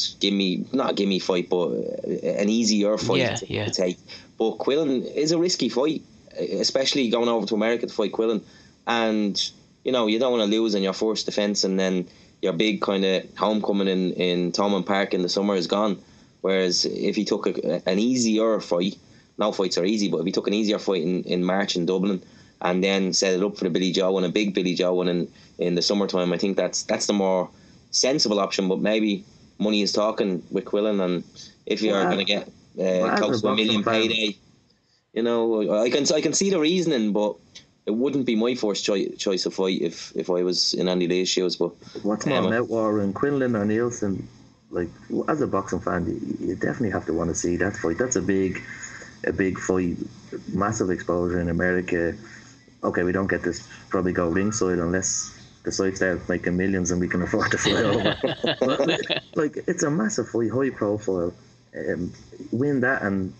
not a gimme fight, but an easier fight to take. But Quillen is a risky fight, especially going over to America to fight Quillen. And, you don't want to lose in your first defence and then your big kind of homecoming in Thomond Park in the summer is gone. Whereas if he took an easier fight, no fights are easy, but if he took an easier fight in March in Dublin and then set it up for the Billy Joe one, a big Billy Joe one in the summertime, I think that's the more sensible option. But maybe money is talking with Quillen, and if you're going to get close to $1 million payday, I can see the reasoning, but it wouldn't be my first choice of fight if I was in Andy Lee's shoes. But what's more about Warren, Quinlan or Nielsen? Like, as a boxing fan, you definitely have to want to see that fight. That's a big fight, massive exposure in America. Okay, we don't get this probably go ringside unless decides to start making millions and we can afford to fly over. But, like, it's a massive fight, high profile. Win that and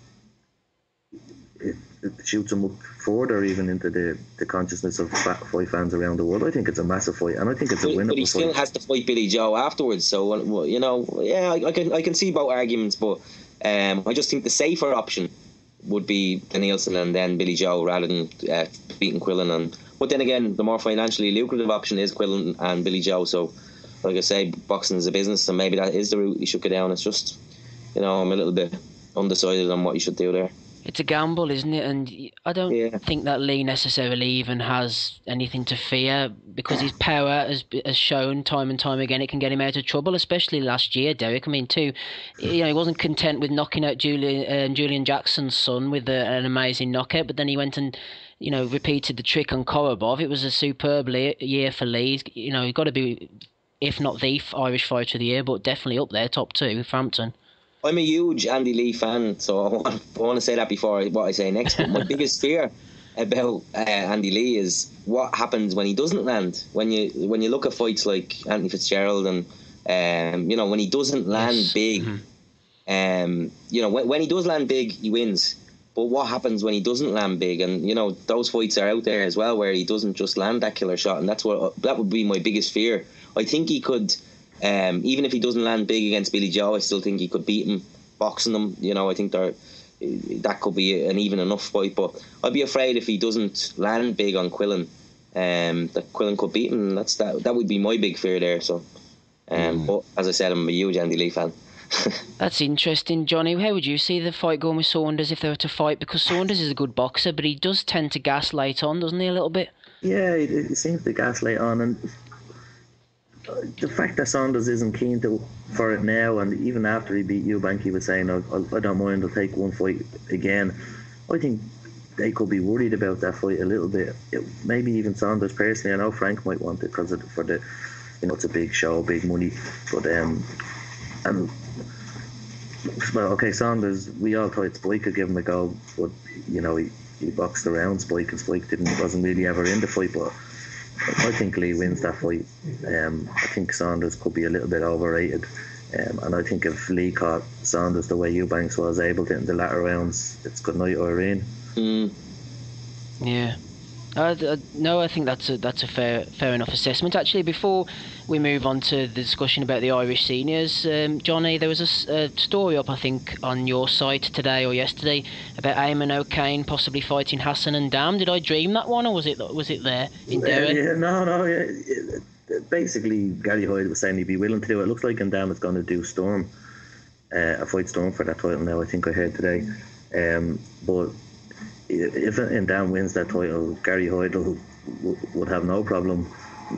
it shoots him up further even into the consciousness of fight fans around the world. I think it's a massive fight, and I think it's a winnable fight. But he still has to fight Billy Joe afterwards, so you know, yeah, I can see both arguments, but I just think the safer option would be the Nielsen and then Billy Joe rather than beating Quillen. But then again, the more financially lucrative option is Quillen and Billy Joe. So, like I say, boxing is a business, and maybe that is the route you should go down. It's just, you know, I'm a little bit undecided on what you should do there. It's a gamble, isn't it? And I don't think that Lee necessarily even has anything to fear, because his power has shown time and time again it can get him out of trouble, especially last year, Derek. I mean, he wasn't content with knocking out Julian Jackson's son with an amazing knockout, but then he went and, you know, repeated the trick on Korobov. It was a superb year for Lee. You know, he's got to be, if not the Irish Fighter of the Year, but definitely up there, top 2 with Frampton. I'm a huge Andy Lee fan, so I want to say that before what I say next. But my biggest fear about Andy Lee is what happens when he doesn't land. When you look at fights like Anthony Fitzgerald and you know, when he doesn't land big, you know, when he does land big, he wins. But what happens when he doesn't land big? And you know, those fights are out there as well where he doesn't just land that killer shot, and that would be my biggest fear. I think he could. Even if he doesn't land big against Billy Joe, I still think he could beat him, boxing him. You know, I think that could be an even enough fight. But I'd be afraid if he doesn't land big on Quillen, that Quillen could beat him. That would be my big fear there. So, but as I said, I'm a huge Andy Lee fan. That's interesting, Johnny. How would you see the fight going with Saunders if they were to fight? Because Saunders is a good boxer, but he does tend to gaslight on, doesn't he, a little bit? Yeah, he seems to gaslight on, and the fact that Saunders isn't keen for it now, and even after he beat Eubank, he was saying, I don't mind, I'll take one fight again. I think they could be worried about that fight a little bit. Maybe even Saunders personally. I know Frank might want it because for the, you know, it's a big show, big money. But and well, okay, Saunders, we all thought Spike could give him a go, but you know, he boxed around Spike, and Spike wasn't really ever in the fight. But I think Lee wins that fight. I think Saunders could be a little bit overrated, and I think if Lee caught Saunders the way Eubanks was able to in the latter rounds, it's good night, Irene. Yeah. No, I think that's a fair enough assessment. Actually, before we move on to the discussion about the Irish seniors, Johnny, there was a story up, I think, on your site today or yesterday about Eamon O'Kane possibly fighting Hassan and Dam. Did I dream that one, or was it there in Derry? Yeah, no. Basically, Gary Hyde was saying he'd be willing to do it. It looks like Dam is going to do Storm, a fight Storm for that title now, I think I heard today. But if Ndam wins that title, Gary Hyde would have no problem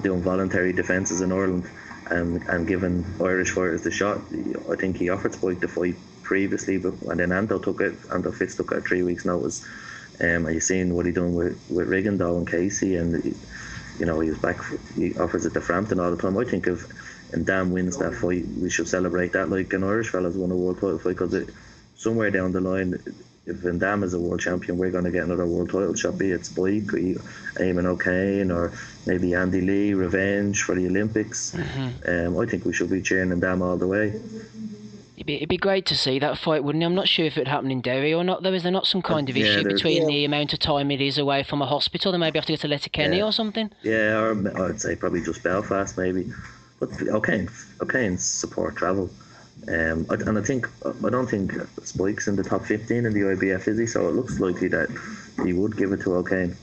doing voluntary defences in Ireland and giving Irish fighters the shot. I think he offered Spike the fight previously, and then Anto Fitz took it at 3 weeks' notice. And you've seen what he done with Rigondeaux and Casey, and you know, he offers it to Frampton all the time. I think if Ndam wins that fight, we should celebrate that like an Irish fella's won a world title fight, because somewhere down the line, if Ndam is a world champion, we're going to get another world title shot, be it Spike, Eamon O'Kane, or maybe Andy Lee, revenge for the Olympics. I think we should be cheering Ndam all the way. It'd be great to see that fight, wouldn't it? I'm not sure if it'd happen in Derry or not, though. Is there not some kind of issue between the amount of time it is away from a hospital? They maybe have to go to Letterkenny or something? Yeah, or I'd say probably just Belfast, maybe. But O'Kane's support travel. And I don't think Spike's in the top 15 in the IBF, is he? So it looks likely that he would give it to O'Kane.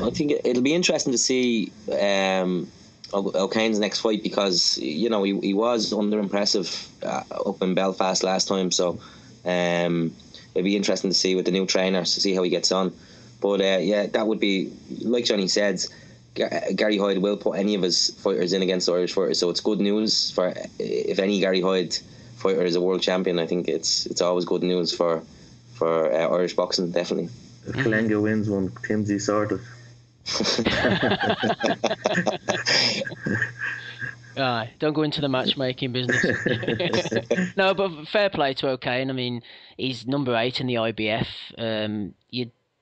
I think it'll be interesting to see O'Kane's next fight, because you know he was under-impressive up in Belfast last time, so it'll be interesting to see with the new trainers to see how he gets on. But yeah, that would be, like Johnny said, Gary Hyde will put any of his fighters in against Irish fighters, so it's good news for if any Gary Hyde fighter is a world champion. I think it's always good news for Irish boxing, definitely. If Kalenga wins one, Timsy sorted. Don't go into the matchmaking business. No, but fair play to O'Kane. I mean, he's number 8 in the IBF.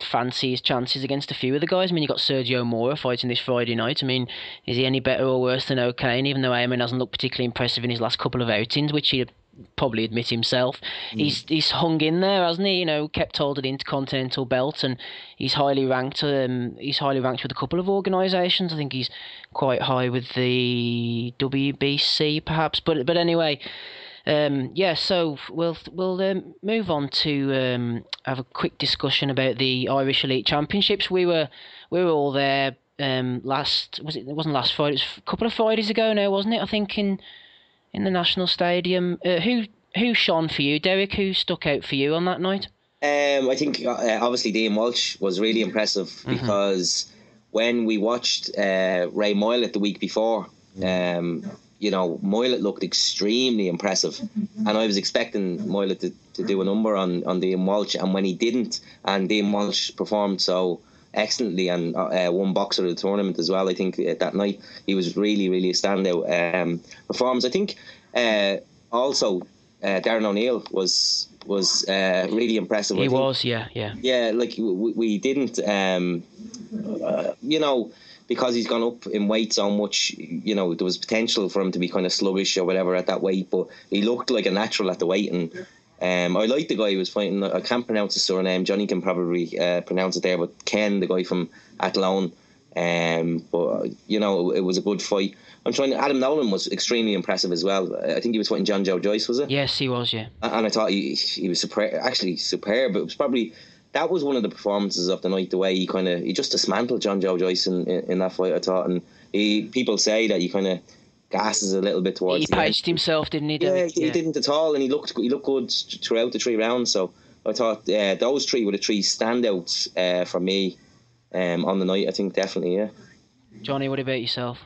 fancy his chances against a few of the guys. I mean, you got Sergio Mora fighting this Friday night. I mean, is he any better or worse than O'Kane? Even though Eamon hasn't looked particularly impressive in his last couple of outings, which he'd probably admit himself, he's hung in there, hasn't he? You know, kept hold of the Intercontinental belt, and he's highly ranked. He's highly ranked with a couple of organisations. I think he's quite high with the WBC, perhaps. But anyway. So we'll move on to have a quick discussion about the Irish Elite Championships. We were all there it wasn't last Friday, it was a couple of Fridays ago now, wasn't it? I think in the National Stadium. Who shone for you, Derek? Who stuck out for you on that night? I think obviously Dean Walsh was really impressive because when we watched Ray Moylett the week before, Moylett looked extremely impressive, and I was expecting Moylett to do a number on Dean Walsh, and when he didn't, and Dean Walsh performed so excellently and won boxer of the tournament as well. I think that night he was really, really a standout performance. I think also Darren O'Neill was really impressive. He was, yeah. Like we didn't, because he's gone up in weight so much, there was potential for him to be kind of sluggish or whatever at that weight, but he looked like a natural at the weight. And I like the guy he was fighting. I can't pronounce his surname. Johnny can probably pronounce it there, but Ken, the guy from Athlone. But it was a good fight. Adam Nolan was extremely impressive as well. I think he was fighting John Joe Joyce, was it? Yes, he was, yeah. And I thought he was superb. It was probably... That was one of the performances of the night, the way he just dismantled John Joe Joyce in that fight, I thought. And people say that he kind of gasses a little bit towards the end. He paced himself, didn't he? Yeah, he didn't at all, and he looked good throughout the 3 rounds. So I thought those 3 were the 3 standouts for me on the night, I think, definitely, yeah. Johnny, what about yourself?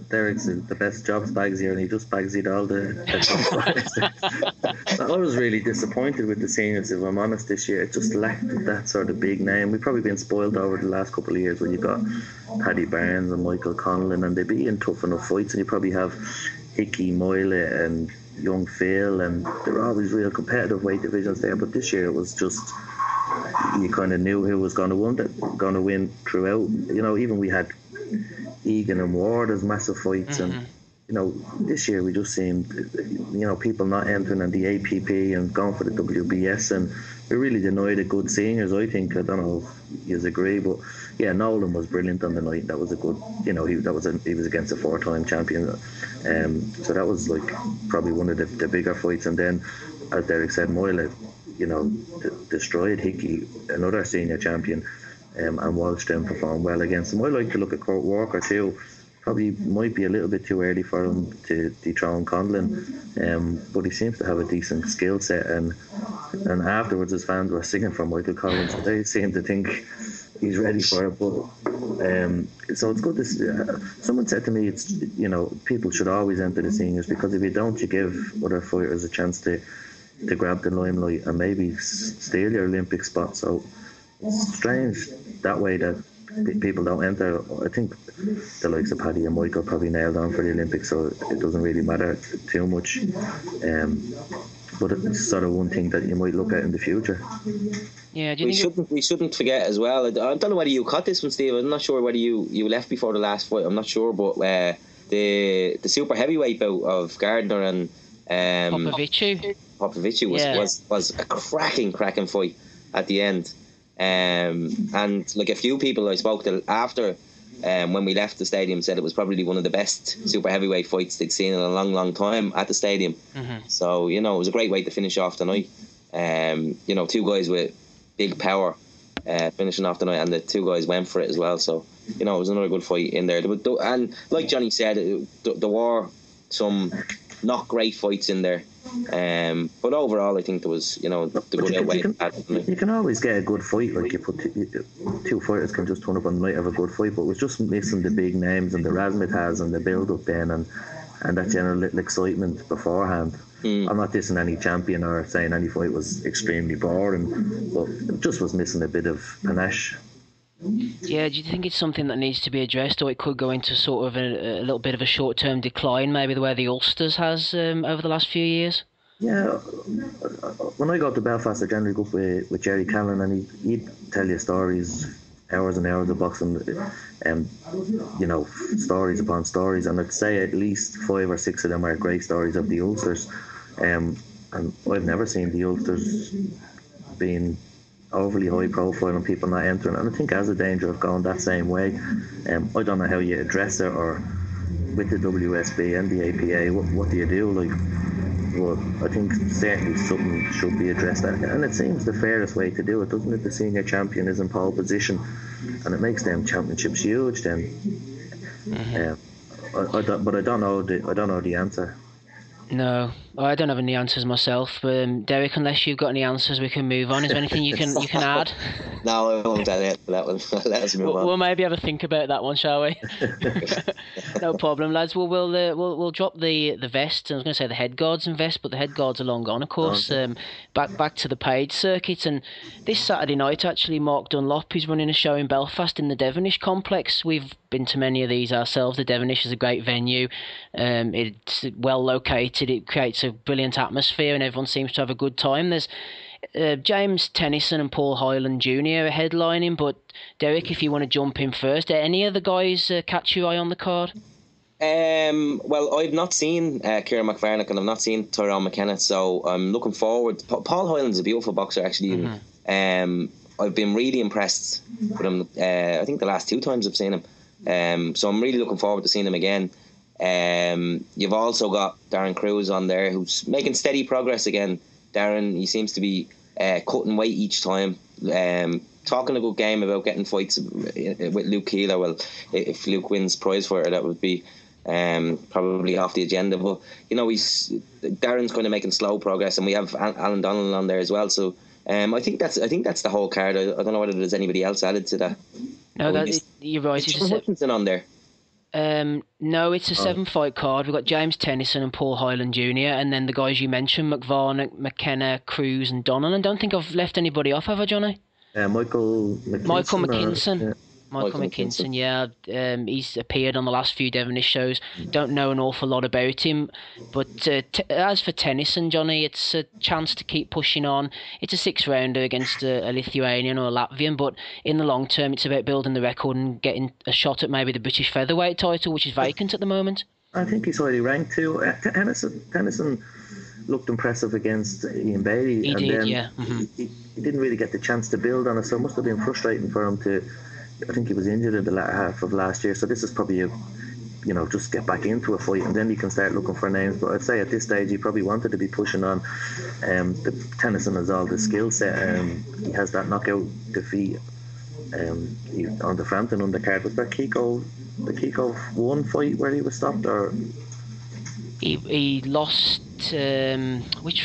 Derek's the best jobs Bagsy, and he just Bagsy'd all the I was really disappointed with the seniors, if I'm honest, this year. It just lacked that sort of big name. We've probably been spoiled over the last couple of years when you got Paddy Barnes and Michael Conlon, and they'd be in tough enough fights, and you probably have Hickey, Moyle and Young Phil, and they're always real competitive weight divisions there. But this year it was just, you kind of knew who was going to win throughout. Even we had Egan and Ward as massive fights, and this year we just seemed, people not entering in the APP and going for the WBS, and we really denied the good seniors, I think. I don't know if you agree, but yeah, Nolan was brilliant on the night. That was a good, he was against a 4-time champion, so that was like probably one of the bigger fights. And then, as Derek said, Moyle, destroyed Hickey, another senior champion. And Walsh then performed well against him. I like to look at Kurt Walker too. Probably might be a little bit too early for him to dethrone Conlon, but he seems to have a decent skill set. And afterwards, his fans were singing for Michael Collins. So they seem to think he's ready for it. But so it's good to see. Someone said to me, it's people should always enter the seniors, because if you don't, you give other fighters a chance to grab the limelight and maybe steal your Olympic spot. So it's strange that way that people don't enter. I think the likes of Paddy and Michael probably nailed on for the Olympics, so it doesn't really matter too much. But it's sort of one thing that you might look at in the future. Yeah, we shouldn't forget as well. I don't know whether you caught this one, Steve. I'm not sure whether you left before the last fight. I'm not sure, but the super heavyweight bout of Gardner and Popovici was a cracking fight at the end. And like a few people I spoke to after when we left the stadium said it was probably one of the best super heavyweight fights they'd seen in a long time at the stadium. So it was a great way to finish off the night. 2 guys with big power finishing off the night, and the 2 guys went for it as well. So it was another good fight in there. And like Johnny said, there were some not great fights in there. But overall, I think there was, the good outweigh. You can always get a good fight. Like you put 2 fighters can just turn up on the night, have a good fight. But it was just missing the big names and the razzmatazz and the build up then, and that general little excitement beforehand. I'm not dissing any champion or saying any fight was extremely boring, but it just was missing a bit of panache. Yeah, do you think it's something that needs to be addressed, or it could go into sort of a little bit of a short-term decline, maybe the way the Ulsters has over the last few years? Yeah, when I go to Belfast, I generally go up with Jerry Callan, and he'd tell you stories, hours and hours of boxing, stories upon stories, and I'd say at least 5 or 6 of them are great stories of the Ulsters, and I've never seen the Ulsters being overly high profile and people not entering, and I think has a danger of going that same way. I don't know how you address it, or with the WSB and the APA, what do you do? Like, well, I think certainly something should be addressed, and it seems the fairest way to do it, doesn't it? The senior champion is in pole position, and it makes them championships huge. Then, but I don't know the answer. No, I don't have any answers myself. But Derek, unless you've got any answers, we can move on. Is there anything you can add? No, I won't add that one. Let us move on. We'll maybe have a think about that one, shall we? No problem, lads. Well, we'll drop the vest. I was going to say the head guards and vest, but the head guards are long gone, of course. Back to the paid circuit, and this Saturday night, actually, Mark Dunlop is running a show in Belfast in the Devonish complex. We've been to many of these ourselves. The Devonish is a great venue. It's well located. It creates a brilliant atmosphere, and everyone seems to have a good time. There's James Tennyson and Paul Hyland Jr. are headlining, but Derek, if you want to jump in first, any of the guys catch your eye on the card? Well, I've not seen Kieran McFarlane, and I've not seen Tyrone McKenna, so I'm looking forward. Paul Hyland's a beautiful boxer, actually. I've been really impressed with him. I think the last 2 times I've seen him, so I'm really looking forward to seeing him again. You've also got Darren Cruz on there, who's making steady progress again. Darren, he seems to be cutting weight each time. Talking a good game about getting fights with Luke Keeler. Well, if Luke wins prize for it, that would be probably off the agenda. But Darren's kind of making slow progress, and we have Alan Donnellan on there as well. So I think that's the whole card. I don't know whether there's anybody else added to that. No, you're right. Is John Hutchinson on there? No, it's a 7-fight card. We've got James Tennyson and Paul Hyland Jr. and then the guys you mentioned, McVarn, McKenna, Cruz and Donnellan. I don't think I've left anybody off, have I, Jonny? Michael McKinson. Michael McKinson, yeah. He's appeared on the last few Devonish shows. Don't know an awful lot about him. But as for Tennyson, Jonny, it's a chance to keep pushing on. It's a 6-rounder against a Lithuanian or a Latvian, but in the long term, it's about building the record and getting a shot at maybe the British featherweight title, which is vacant at the moment. I think he's highly ranked too. Tennyson looked impressive against Ian Bailey. He did, yeah. He didn't really get the chance to build on it, so it must have been frustrating for him to... I think he was injured in the latter half of last year, so this is probably just get back into a fight, and then you can start looking for names. But I'd say at this stage he probably wanted to be pushing on. Tennyson has all the skill set. He has that knockout defeat on the Frampton undercard. Was that the Kiko 1 fight where he was stopped, or he lost? Which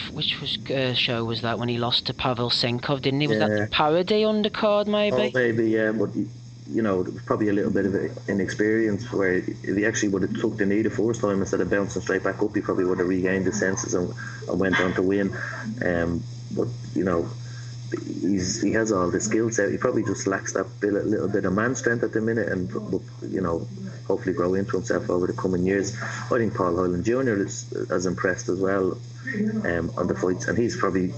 show was that when he lost to Pavel Senkov, didn't he? Was that the Parody undercard, maybe? Oh, maybe, yeah, but it was probably a little bit of inexperience, where if he actually would have took the knee the first time instead of bouncing straight back up, he probably would have regained his senses and went on to win. But he has all the skill set. He probably just lacks that little bit of man strength at the minute, and hopefully grow into himself over the coming years. I think Paul Hyland Jr. is as impressed as well on the fights, and he's probably,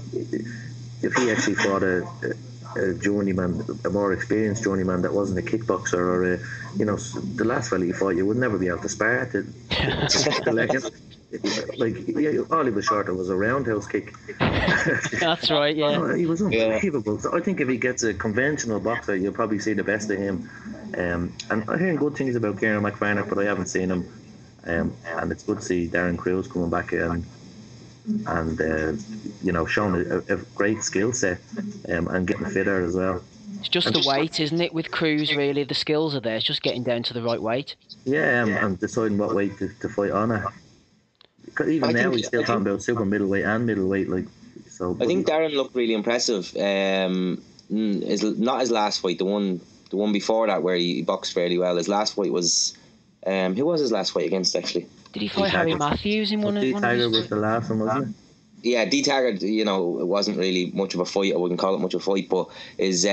if he actually fought a journeyman, a more experienced journeyman that wasn't a kickboxer or the last fella you fought, you would never be able to spar to leg him. All he was short of was a roundhouse kick. That's right, yeah. He was unbelievable. So I think if he gets a conventional boxer, you'll probably see the best of him. And I'm hearing good things about Kieran McFarlane, but I haven't seen him. And it's good to see Darren Cruz coming back and showing a great skill set and getting fitter as well. It's just the weight, isn't it, with Cruz, really? The skills are there. It's just getting down to the right weight. Yeah, and deciding what weight to fight on at. Because even now he's still talking about super middleweight and middleweight. I think Darren looked really impressive. Not his last fight, the one before that where he boxed fairly well. His last fight was... who was his last fight against, actually? Did he fight Harry Matthews in one of his... D-Tiger was the last one, wasn't it? Yeah, D-Taggart, it wasn't really much of a fight. I wouldn't call it much of a fight, but his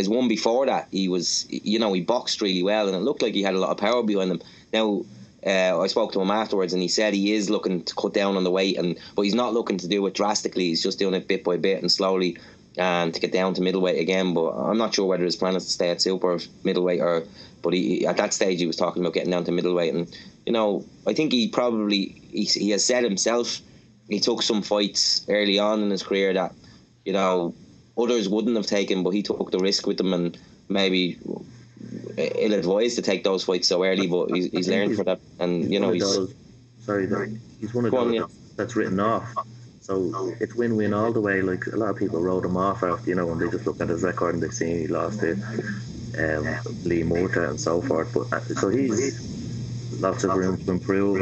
one before that, he was, he boxed really well, and it looked like he had a lot of power behind him. Now, I spoke to him afterwards, and he said he is looking to cut down on the weight, but he's not looking to do it drastically. He's just doing it bit by bit and slowly, and to get down to middleweight again. But I'm not sure whether his plan is to stay at super or middleweight, but he, at that stage he was talking about getting down to middleweight. And I think he has said himself he took some fights early on in his career that others wouldn't have taken, but he took the risk with them, and maybe ill-advised to take those fights so early, but he's learned for that, and he's one of those that's written off. So it's win-win all the way. Like, a lot of people wrote him off after, and they just look at his record and they see he lost to Lee Morta and so forth. But so he's lots of room to improve,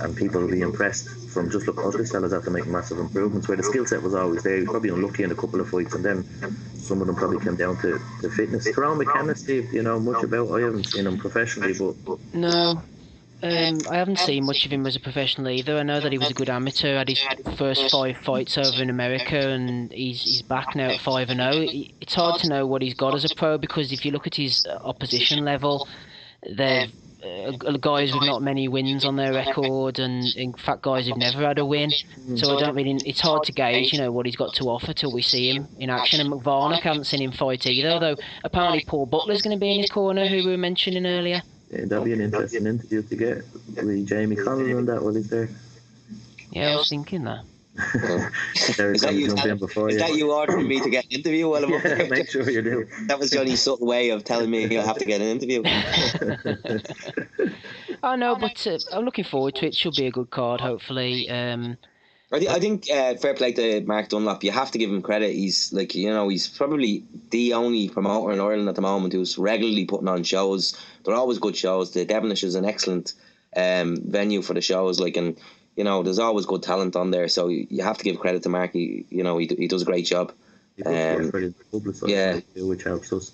and people will be impressed from just looking at this fella's have to make massive improvements, where the skill set was always there. He was probably unlucky in a couple of fights, and then some of them probably came down to fitness. McKenna, Steve, much about? I haven't seen him professionally, but no, I haven't seen much of him as a professional either. I know that he was a good amateur, had his first 5 fights over in America, and he's back now at 5-0. It's hard to know what he's got as a pro, because if you look at his opposition level, they're guys with not many wins on their record, and in fact guys who've never had a win. So it's hard to gauge what he's got to offer till we see him in action. And McVarnock, I haven't seen him fight either, although apparently Paul Butler's going to be in his corner, who we were mentioning earlier. Yeah, that'd be an interesting interview to get with Jamie Collins on that while he's there. Yeah, I was thinking that. Is that you ordering me to get an interview while I'm up there? Make sure you do. That was Johnny's subtle way of telling me I have to get an interview. I know, but I'm looking forward to it. Should be a good card, hopefully. I think fair play to Mark Dunlop. You have to give him credit. He's he's probably the only promoter in Ireland at the moment who's regularly putting on shows. They're always good shows. The Devonish is an excellent venue for the shows. And there's always good talent on there. So you have to give credit to Mark. He does a great job. Which helps us.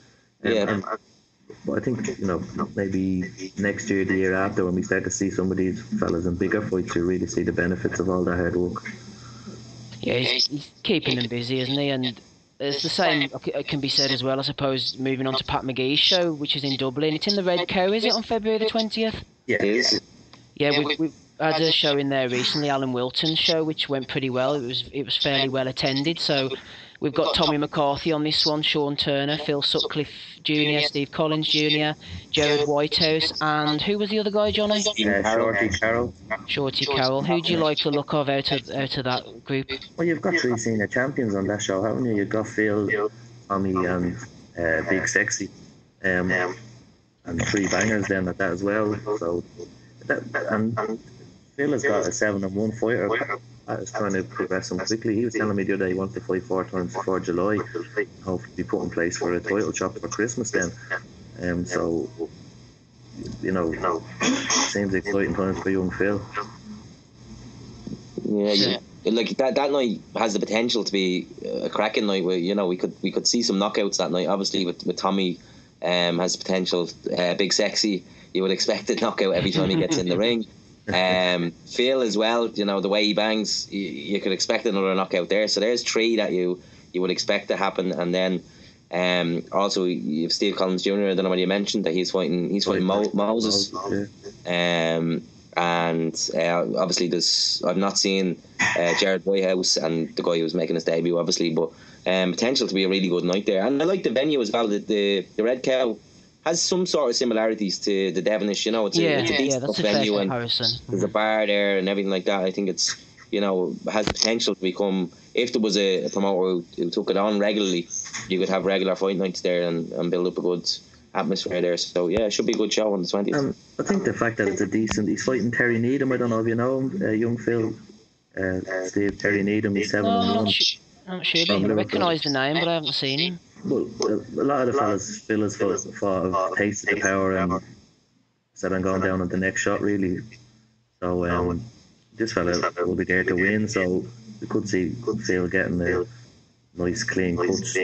But I think maybe next year, the year after, when we start to see some of these fellas in bigger fights, you really see the benefits of all that hard work. Yeah, he's keeping them busy, isn't he? And it's the same can be said as well, I suppose, moving on to Pat Magee's show, which is in Dublin. It's in the Red Cow, is it, on February the 20th? Yeah, it is. Yeah, we've had a show in there recently, Alan Wilton's show, which went pretty well. It was fairly well attended. So we've got Tommy McCarthy on this one, Sean Turner, Phil Sutcliffe Jr., Steve Collins Jr., Gerard Whitehouse, and who was the other guy, Jonny? Shorty Carroll. Shorty Carroll. Who do you like the look of out of that group? Well, you've got 3 senior champions on that show, haven't you? You've got Phil, Tommy, and Big Sexy, and 3 bangers then at that as well. So and Phil has got a 7-1 fighter. That is trying to progress him quickly. He was telling me the other day he wants to fight 4 times before July. Hopefully be put in place for a title shot for Christmas then. So seems exciting times for young Phil. Yeah. Like that night has the potential to be a cracking night where we could see some knockouts that night. Obviously with Tommy has potential. Big Sexy, you would expect a knockout every time he gets in the ring. Phil as well, the way he bangs, you could expect another knockout there. So there's 3 that you would expect to happen. And then also you have Steve Collins Jr. I don't know what you mentioned that he's fighting Moses. And obviously I've not seen Gerard Whitehouse and the guy who was making his debut obviously, but potential to be a really good night there. And I like the venue as well. The Red Cow has some sort of similarities to the Devonish. It's a decent venue, and there's a bar there and everything like that. I think it's has the potential to become, if there was a promoter who took it on regularly, you could have regular fight nights there and build up a good atmosphere there. So yeah, it should be a good show on the 20th. I think the fact that it's a decent, he's fighting Terry Needham. I don't know if you know him, young Phil, Steve. Terry Needham. He's 7-1. I'm not sure. I recognise the name, but I haven't seen him. Well, a lot of the fellas, Phil has fought of tasted the power and said I'm going down on the next shot really. So this fella will be there to win. So we could see Phil getting a nice clean cuts